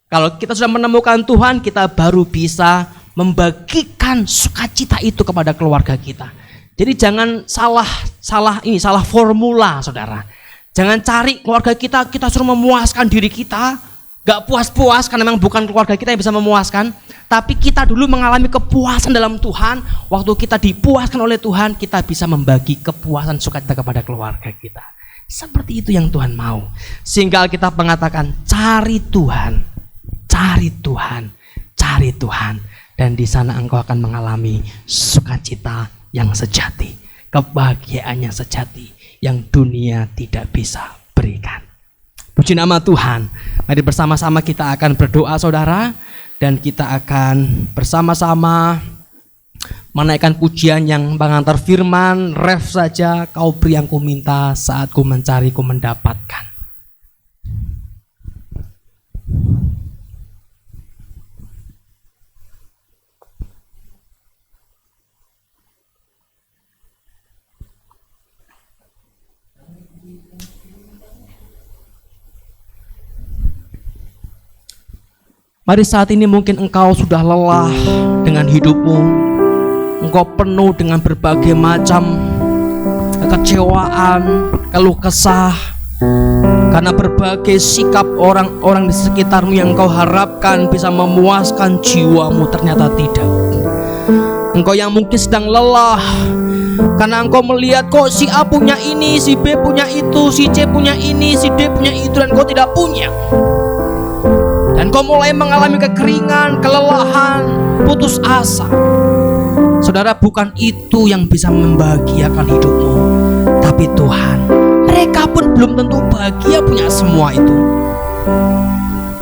Kalau kita sudah menemukan Tuhan, kita baru bisa membagikan sukacita itu kepada keluarga kita. Jadi jangan salah formula, saudara. Jangan cari keluarga kita suruh memuaskan diri kita, gak puas-puas karena memang bukan keluarga kita yang bisa memuaskan. Tapi kita dulu mengalami kepuasan dalam Tuhan. Waktu kita dipuaskan oleh Tuhan, kita bisa membagi kepuasan sukacita kepada keluarga kita. Seperti itu yang Tuhan mau. Sehingga Alkitab mengatakan, cari Tuhan. Cari Tuhan, cari Tuhan, dan di sana engkau akan mengalami sukacita yang sejati, kebahagiaan yang sejati yang dunia tidak bisa berikan. Puji nama Tuhan. Mari bersama-sama kita akan berdoa, saudara, dan kita akan bersama-sama menaikkan pujian yang mengantar firman. Ref saja, kau beri yang ku minta, saat ku mencari ku mendapatkan. Mari saat ini mungkin engkau sudah lelah dengan hidupmu. Engkau penuh dengan berbagai macam kekecewaan, keluh kesah, karena berbagai sikap orang-orang di sekitarmu yang engkau harapkan bisa memuaskan jiwamu ternyata tidak. Engkau yang mungkin sedang lelah karena engkau melihat kok si A punya ini, si B punya itu, si C punya ini, si D punya itu, dan engkau tidak punya. Dan kau mulai mengalami kekeringan, kelelahan, putus asa. Saudara, bukan itu yang bisa membahagiakan hidupmu, tapi Tuhan. Mereka pun belum tentu bahagia punya semua itu.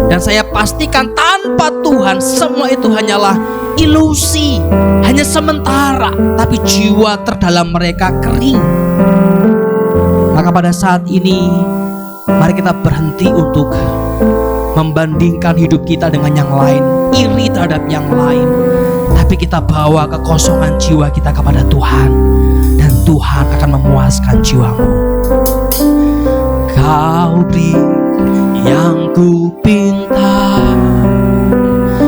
Dan saya pastikan tanpa Tuhan semua itu hanyalah ilusi, hanya sementara, tapi jiwa terdalam mereka kering. Maka pada saat ini mari kita berhenti untuk membandingkan hidup kita dengan yang lain, iri terhadap yang lain, tapi kita bawa kekosongan jiwa kita kepada Tuhan, dan Tuhan akan memuaskan jiwamu. Kau beri yang ku pinta,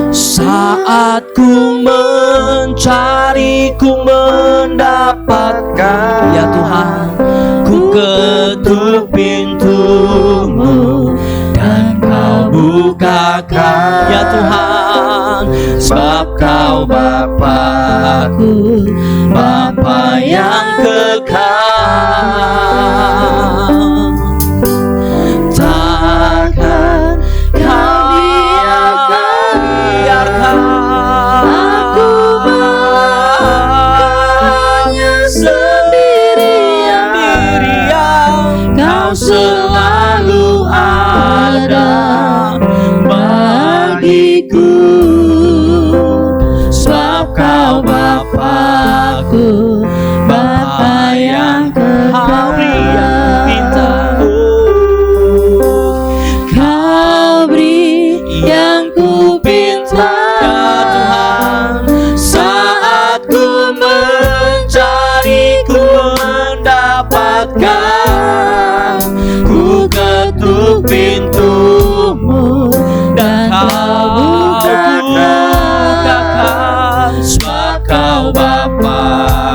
saat ku mencari ku mendapatkan. Ya Tuhan, ku ketuk pintumu dan kau bukakan. Ya Tuhan, sebab kau Bapa-Ku, Bapa yang kekal. Takkan kau biarkan aku hanya sendirian. Kau selalu ada bagiku, sebab kau Bapa-Ku, Bapa yang kekal.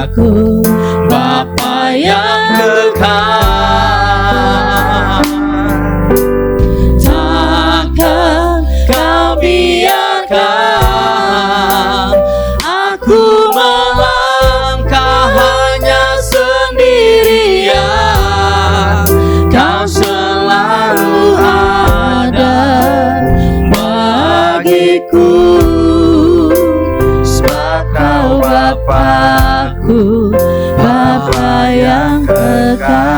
Aku Bapa yang kekal. takkan kau biarkan Aku melangkah hanya sendirian, Kau selalu ada bagiku. Sebab Kau Bapakku, Bapa yang kekal.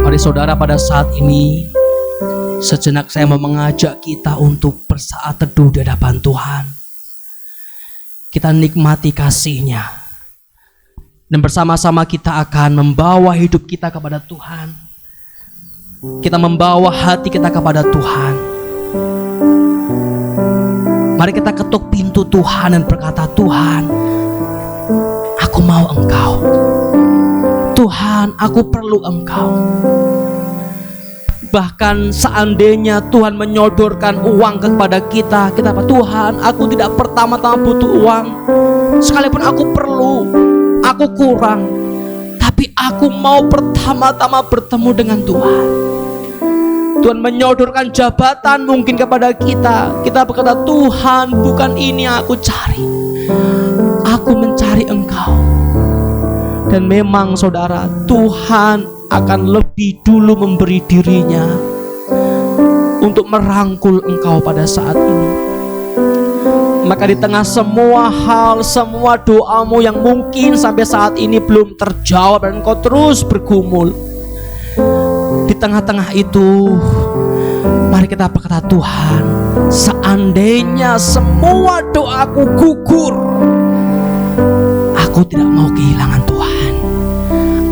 Mari saudara, pada saat ini sejenak saya mau mengajak kita untuk bersaat teduh di hadapan Tuhan. Kita nikmati kasih-Nya, dan bersama-sama kita akan membawa hidup kita kepada Tuhan. Kita membawa hati kita kepada Tuhan. Mari kita ketuk pintu Tuhan dan berkata, Tuhan, aku mau Engkau. Tuhan, aku perlu Engkau. Bahkan seandainya Tuhan menyodorkan uang kepada kita, kita apa? Tuhan, aku tidak pertama-tama butuh uang. Sekalipun aku perlu, aku kurang, tapi aku mau pertama-tama bertemu dengan Tuhan. Tuhan menyodorkan jabatan mungkin kepada kita. Kita berkata, Tuhan, bukan ini yang aku cari. Aku mencari Engkau. Dan memang saudara, Tuhan akan lebih dulu memberi dirinya untuk merangkul engkau pada saat ini. Maka di tengah semua hal, semua doamu yang mungkin sampai saat ini belum terjawab dan engkau terus bergumul, di tengah-tengah itu mari kita berkata, Tuhan, seandainya semua doaku gugur, aku tidak mau kehilangan Tuhan.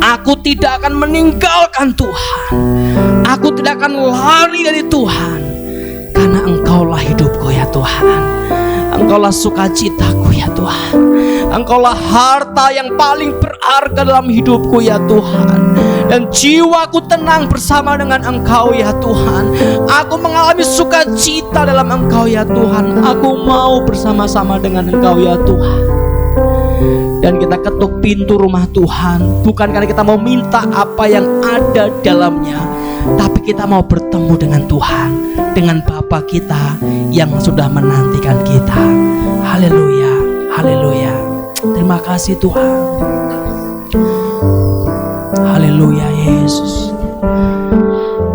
Aku tidak akan meninggalkan Tuhan. Aku tidak akan lari dari Tuhan, karena Engkaulah hidupku ya Tuhan. Engkaulah sukacitaku ya Tuhan. Engkaulah harta yang paling berharga dalam hidupku ya Tuhan. Dan jiwaku tenang bersama dengan Engkau ya Tuhan. Aku mengalami sukacita dalam Engkau ya Tuhan. Aku mau bersama-sama dengan Engkau ya Tuhan. Dan kita ketuk pintu rumah Tuhan, bukan karena kita mau minta apa yang ada dalamnya, tapi kita mau bertemu dengan Tuhan, dengan Bapa kita yang sudah menantikan kita. Haleluya, haleluya. Terima kasih Tuhan. Haleluya Yesus.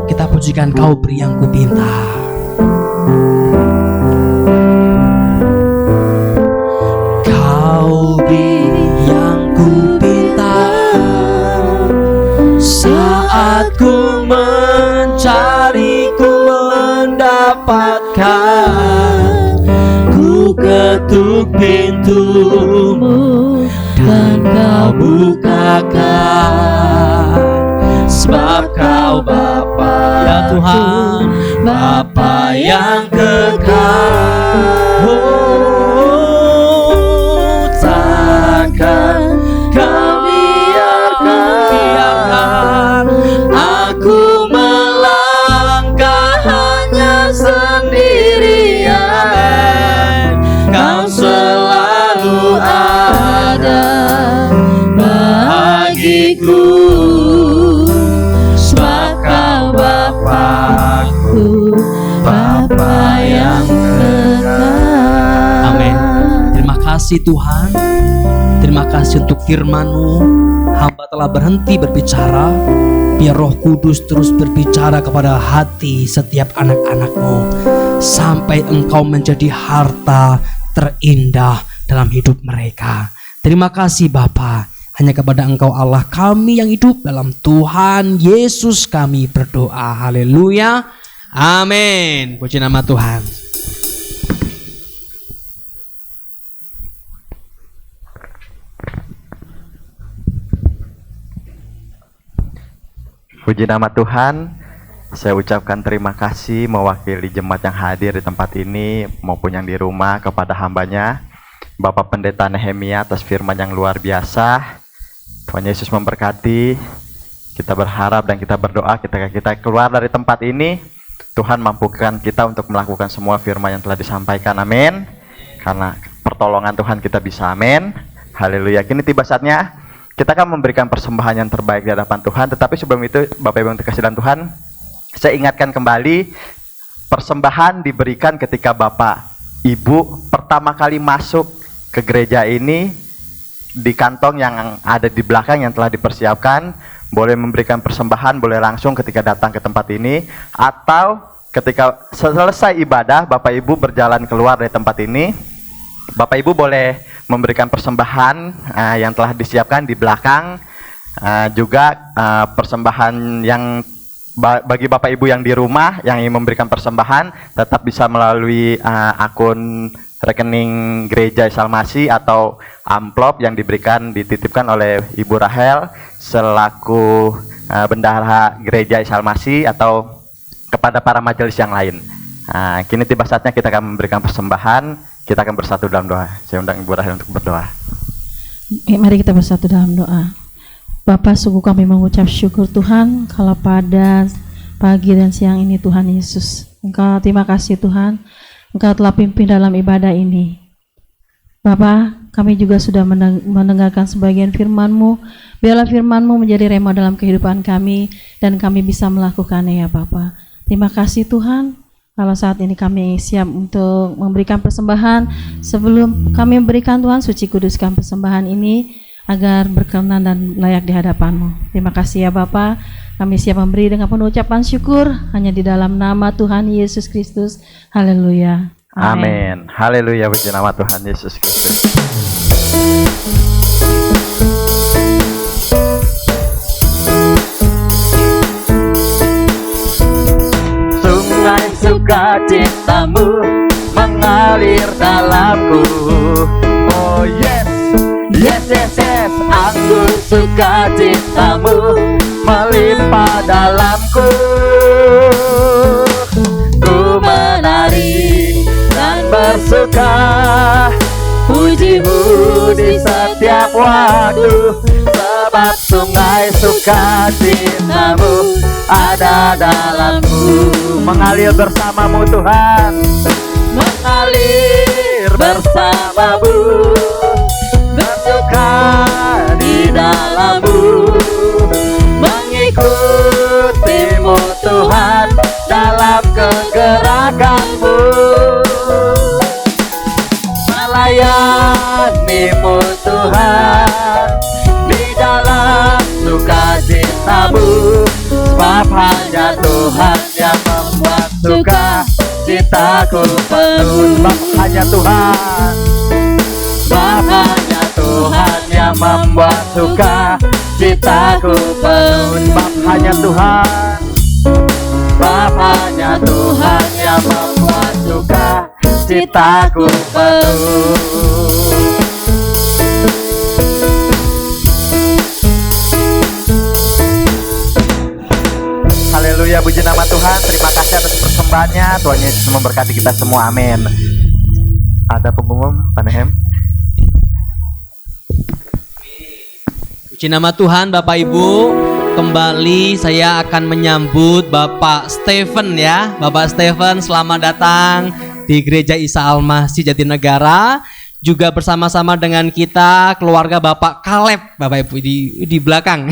Kita pujikan Kau beri yang kupinta. Kau beri yang kupinta saat ku mencari, ku mendapatkan. Ku ketuk pintumu dan Kau bukakan. Sebab Kau Bapa ya Tuhan, Bapa yang kekal. Takkan Kau biarkan aku melangkah hanya sendirian. Kau selalu ada bagiku. Sebab Kau Bapakku, Bapa yang kekal. Amin. Terima kasih Tuhan. Terima kasih untuk firman-Mu. Hamba telah berhenti berbicara. Biar Roh Kudus terus berbicara kepada hati setiap anak-anak-Mu, sampai Engkau menjadi harta terindah dalam hidup mereka. Terima kasih Bapa. Hanya kepada Engkau Allah kami yang hidup, dalam Tuhan Yesus kami berdoa. Haleluya. Amin. Puji nama Tuhan. Puji nama Tuhan. Saya ucapkan terima kasih mewakili jemaat yang hadir di tempat ini maupun yang di rumah kepada hambanya Bapak Pendeta Nehemia atas firman yang luar biasa. Tuhan Yesus memberkati. Kita berharap dan kita berdoa ketika kita keluar dari tempat ini, Tuhan mampukan kita untuk melakukan semua firman yang telah disampaikan. Amin. Karena pertolongan Tuhan kita bisa. Amin. Haleluya. Kini tiba saatnya kita akan memberikan persembahan yang terbaik di hadapan Tuhan. Tetapi sebelum itu, Bapak Ibu yang terkasih dalam Tuhan, saya ingatkan kembali, persembahan diberikan ketika Bapak Ibu pertama kali masuk ke gereja ini, di kantong yang ada di belakang yang telah dipersiapkan. Boleh memberikan persembahan, boleh langsung ketika datang ke tempat ini, atau ketika selesai ibadah Bapak Ibu berjalan keluar dari tempat ini, Bapak Ibu boleh memberikan persembahan yang telah disiapkan di belakang. Juga persembahan yang bagi Bapak Ibu yang di rumah yang ingin memberikan persembahan, tetap bisa melalui akun rekening Gereja Salmasi atau amplop yang dititipkan oleh Ibu Rahel selaku bendahara Gereja Salmasi, atau kepada para majelis yang lain. Kini tiba saatnya kita akan memberikan persembahan. Kita akan bersatu dalam doa. Saya undang Ibu Rahel untuk berdoa. Mari kita bersatu dalam doa. Bapa, sungguh kami mengucap syukur Tuhan kalau pada pagi dan siang ini Tuhan Yesus. Engkau, terima kasih Tuhan, Engkau telah pimpin dalam ibadah ini. Bapa, kami juga sudah mendengarkan sebagian firman-Mu. Biarlah firman-Mu menjadi rema dalam kehidupan kami dan kami bisa melakukannya ya Bapa. Terima kasih Tuhan. Kalau saat ini kami siap untuk memberikan persembahan, sebelum kami memberikan Tuhan, suci kuduskan persembahan ini agar berkenan dan layak di hadapan-Mu. Terima kasih ya Bapa. Kami siap memberi dengan penuh ucapan syukur hanya di dalam nama Tuhan Yesus Kristus. Haleluya. Amin. Haleluya, puji nama Tuhan Yesus Kristus. Sungai sukacitamu mengalir dalamku. Oh yes, yes, yes, yes. Anggur sukacitamu melimpah dalamku. Ku menari dan bersuka, puji-Mu di setiap waktu, sebab sungai sukacitamu ada dalamku. Mengalir bersama-Mu Tuhan, mengalir bersama-Mu, bersuka di dalam-Mu, mengikuti-Mu Tuhan dalam kegerakan-Mu, melayani-Mu Tuhan di dalam sukacita-Mu, sebab hanya Tuhan yang membuat sukacitaku penuh. Sebab hanya Tuhan, sebab hanya Tuhan yang membuat sukacitaku penuh. Sebab hanya Tuhan, sebab hanya Tuhan yang membuat sukacitaku penuh. Haleluya, puji nama Tuhan. Terima kasih atas persembahannya. Tuhan Yesus memberkati kita semua. Amin. Ada pengumum, Pak Nehem? Puji nama Tuhan, Bapak Ibu. Kembali saya akan menyambut Bapak Stephen ya. Bapak Stephen, selamat datang di Gereja Isa Al-Masih Jatinegara. Juga bersama-sama dengan kita keluarga Bapak Kaleb, Bapak Ibu di belakang.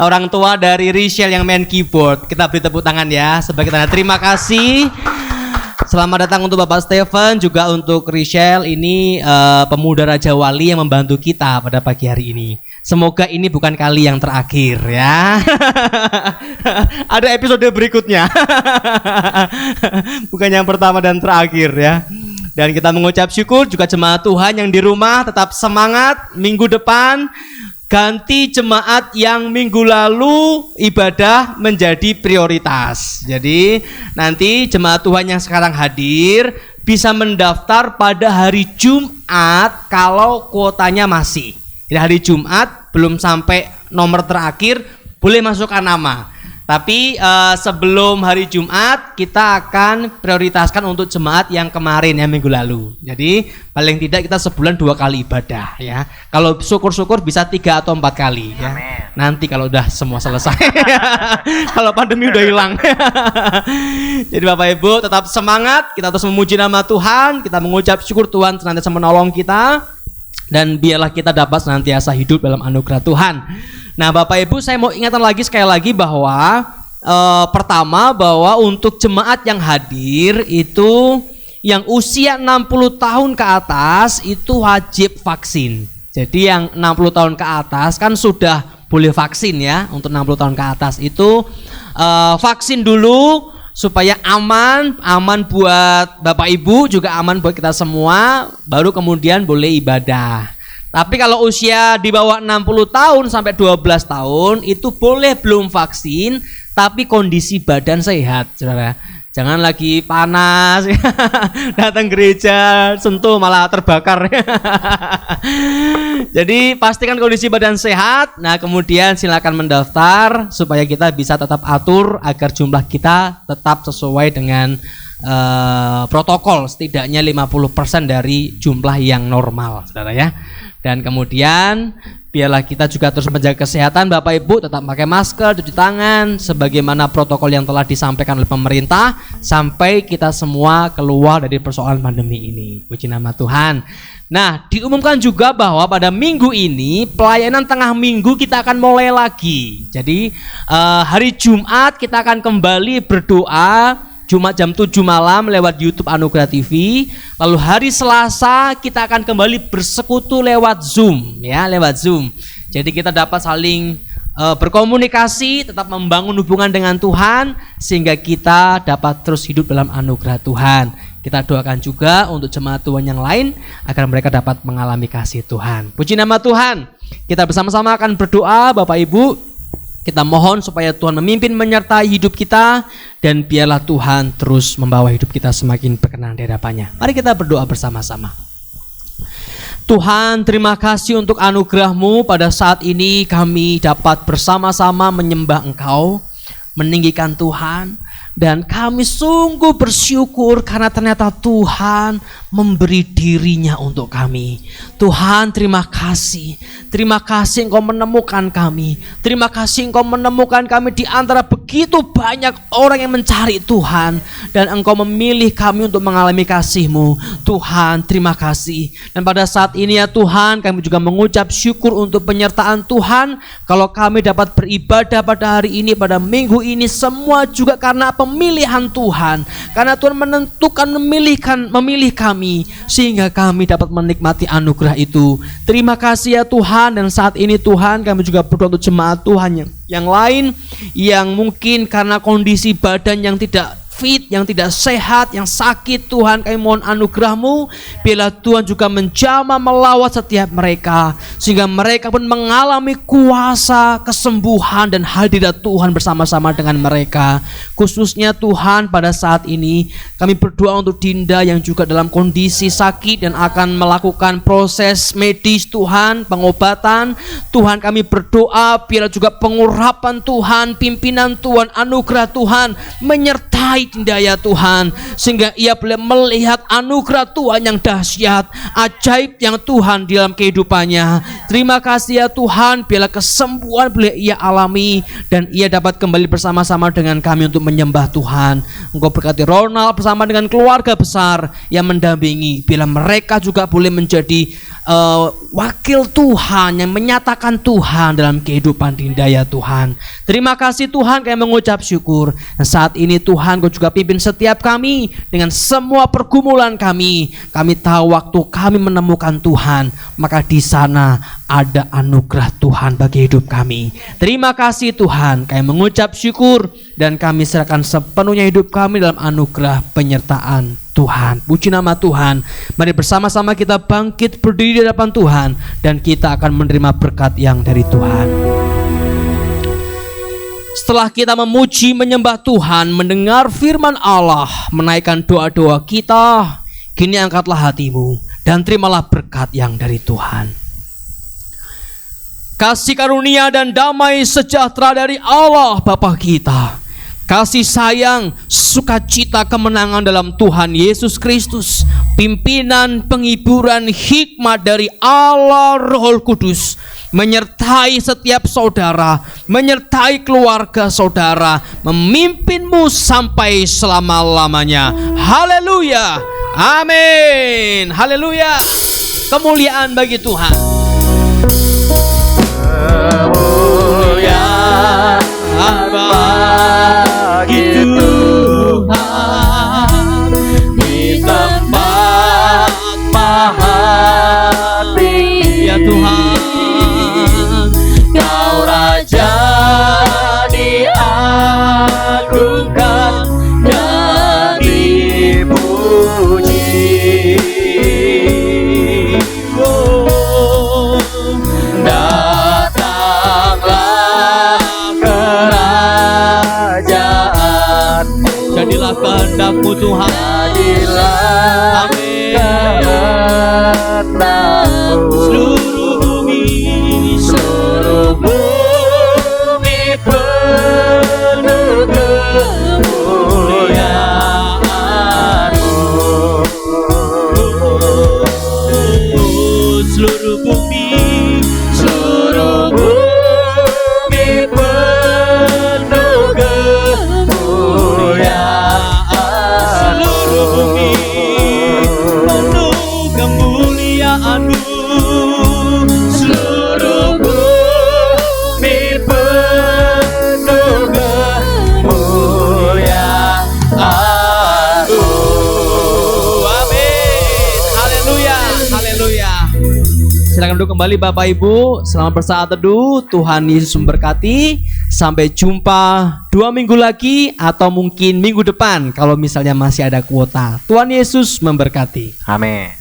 Orang tua dari Rachel yang main keyboard. Kita beri tepuk tangan ya sebagai tanda terima kasih. Selamat datang untuk Bapak Stephen, juga untuk Rachel, ini pemuda Raja Wali yang membantu kita pada pagi hari ini. Semoga ini bukan kali yang terakhir ya. Ada episode berikutnya. Bukan yang pertama dan terakhir ya. Dan kita mengucap syukur juga jemaat Tuhan yang di rumah tetap semangat. Minggu depan ganti jemaat yang minggu lalu ibadah menjadi prioritas. Jadi nanti jemaat Tuhan yang sekarang hadir bisa mendaftar pada hari Jumat kalau kuotanya masih. Jadi hari Jumat belum sampai nomor terakhir boleh masukkan nama. Tapi sebelum hari Jumat kita akan prioritaskan untuk jemaat yang kemarin ya minggu lalu. Jadi paling tidak kita sebulan 2 kali ibadah ya. Kalau syukur-syukur bisa 3 atau 4 kali ya. Amen. Nanti kalau udah semua selesai. Kalau pandemi udah hilang. Jadi Bapak Ibu tetap semangat, kita terus memuji nama Tuhan, kita mengucap syukur Tuhan senantiasa menolong kita. Dan biarlah kita dapat senantiasa hidup dalam anugerah Tuhan. Nah Bapak Ibu, saya mau ingatkan lagi sekali lagi bahwa pertama bahwa untuk jemaat yang hadir itu yang usia 60 tahun ke atas itu wajib vaksin. Jadi yang 60 tahun ke atas kan sudah boleh vaksin ya. Untuk 60 tahun ke atas itu vaksin dulu supaya aman buat Bapak Ibu, juga aman buat kita semua, baru kemudian boleh ibadah. Tapi kalau usia di bawah 60 tahun sampai 12 tahun itu boleh belum vaksin tapi kondisi badan sehat, Saudara. Jangan lagi panas datang gereja sentuh malah terbakar. Jadi pastikan kondisi badan sehat. Nah kemudian silakan mendaftar supaya kita bisa tetap atur agar jumlah kita tetap sesuai dengan protokol, setidaknya 50% dari jumlah yang normal, Saudara ya. Dan kemudian biarlah kita juga terus menjaga kesehatan Bapak Ibu, tetap pakai masker, cuci tangan sebagaimana protokol yang telah disampaikan oleh pemerintah sampai kita semua keluar dari persoalan pandemi ini. Puji nama Tuhan. Nah, diumumkan juga bahwa pada minggu ini pelayanan tengah minggu kita akan mulai lagi. Jadi hari Jumat kita akan kembali berdoa Jumat jam 7 malam lewat YouTube Anugerah TV. Lalu hari Selasa kita akan kembali bersekutu lewat Zoom ya, lewat Zoom. Jadi kita dapat saling berkomunikasi, tetap membangun hubungan dengan Tuhan sehingga kita dapat terus hidup dalam anugerah Tuhan. Kita doakan juga untuk jemaat Tuhan yang lain agar mereka dapat mengalami kasih Tuhan. Puji nama Tuhan. Kita bersama-sama akan berdoa Bapak Ibu. Kita mohon supaya Tuhan memimpin menyertai hidup kita dan biarlah Tuhan terus membawa hidup kita semakin berkenan di hadapannya. Mari kita berdoa bersama-sama. Tuhan, terima kasih untuk anugerah-Mu. Pada saat ini kami dapat bersama-sama menyembah Engkau, meninggikan Tuhan. Dan kami sungguh bersyukur karena ternyata Tuhan memberi dirinya untuk kami. Tuhan, terima kasih. Terima kasih Engkau menemukan kami. Terima kasih Engkau menemukan kami di antara begitu banyak orang yang mencari Tuhan. Dan Engkau memilih kami untuk mengalami kasih-Mu. Tuhan, terima kasih. Dan pada saat ini ya Tuhan, kami juga mengucap syukur untuk penyertaan Tuhan. Kalau kami dapat beribadah pada hari ini, pada minggu ini, semua juga karena pemilihan Tuhan. Karena Tuhan menentukan memilih kami sehingga kami dapat menikmati anugerah itu. Terima kasih ya Tuhan. Dan saat ini Tuhan, kami juga berdoa untuk jemaat Tuhan yang lain yang mungkin karena kondisi badan yang tidak fit, yang tidak sehat, yang sakit. Tuhan, kami mohon anugerah-Mu. Bila Tuhan juga menjamah melawat setiap mereka sehingga mereka pun mengalami kuasa kesembuhan dan hadirat Tuhan bersama-sama dengan mereka. Khususnya Tuhan, pada saat ini kami berdoa untuk Dinda yang juga dalam kondisi sakit dan akan melakukan proses medis Tuhan, pengobatan. Tuhan, kami berdoa biarlah juga pengurapan Tuhan, pimpinan Tuhan, anugerah Tuhan menyertai Dinda ya Tuhan, sehingga ia boleh melihat anugerah Tuhan yang dahsyat, ajaib yang Tuhan di dalam kehidupannya. Terima kasih ya Tuhan, biarlah kesembuhan boleh ia alami dan ia dapat kembali bersama-sama dengan kami untuk menyembah Tuhan. Engkau berkati Ronald bersama dengan keluarga besar yang mendampingi, bila mereka juga boleh menjadi wakil Tuhan yang menyatakan Tuhan dalam kehidupan Dinda ya Tuhan. Terima kasih Tuhan, kami mengucap syukur. Dan saat ini Tuhan, Kau juga pimpin setiap kami dengan semua pergumulan kami. Kami tahu waktu kami menemukan Tuhan, maka di sana ada anugerah Tuhan bagi hidup kami. Terima kasih Tuhan, kami mengucap syukur dan kami serahkan sepenuhnya hidup kami dalam anugerah penyertaan Tuhan. Puji nama Tuhan. Mari bersama-sama kita bangkit berdiri di hadapan Tuhan dan kita akan menerima berkat yang dari Tuhan. Setelah kita memuji menyembah Tuhan, mendengar firman Allah, menaikkan doa-doa kita, kini angkatlah hatimu dan terimalah berkat yang dari Tuhan. Kasih karunia dan damai sejahtera dari Allah Bapa kita, kasih sayang, sukacita, kemenangan dalam Tuhan Yesus Kristus, pimpinan, penghiburan, hikmat dari Allah Roh Kudus menyertai setiap saudara, menyertai keluarga saudara, memimpinmu sampai selama-lamanya. Haleluya, amin, haleluya. Kemuliaan bagi Tuhan. Kemuliaan bagi Tuhan di tempat maha tinggi. Ya Tuhan, Kau Raja diagungkan dan dipuji. Oh, datanglah kerajaan-Mu. jadilah kehendak-Mu Tuhan. Jadilah Amin. kehendak-Mu. Seluruh bumi Seluruh bumi penuh kemuliaan-Mu. seluruh bumi Seluruh bumi penuh kemuliaan. seluruh bumi penuh kemuliaan-Mu. Seluruh bumi penuh kemuliaan-Mu. Amin. Haleluya. Haleluya. Silakan duduk kembali Bapak Ibu. Selamat bersaat teduh. Tuhan Yesus memberkati. Sampai jumpa 2 minggu lagi atau mungkin minggu depan kalau misalnya masih ada kuota. Tuhan Yesus memberkati. Amin.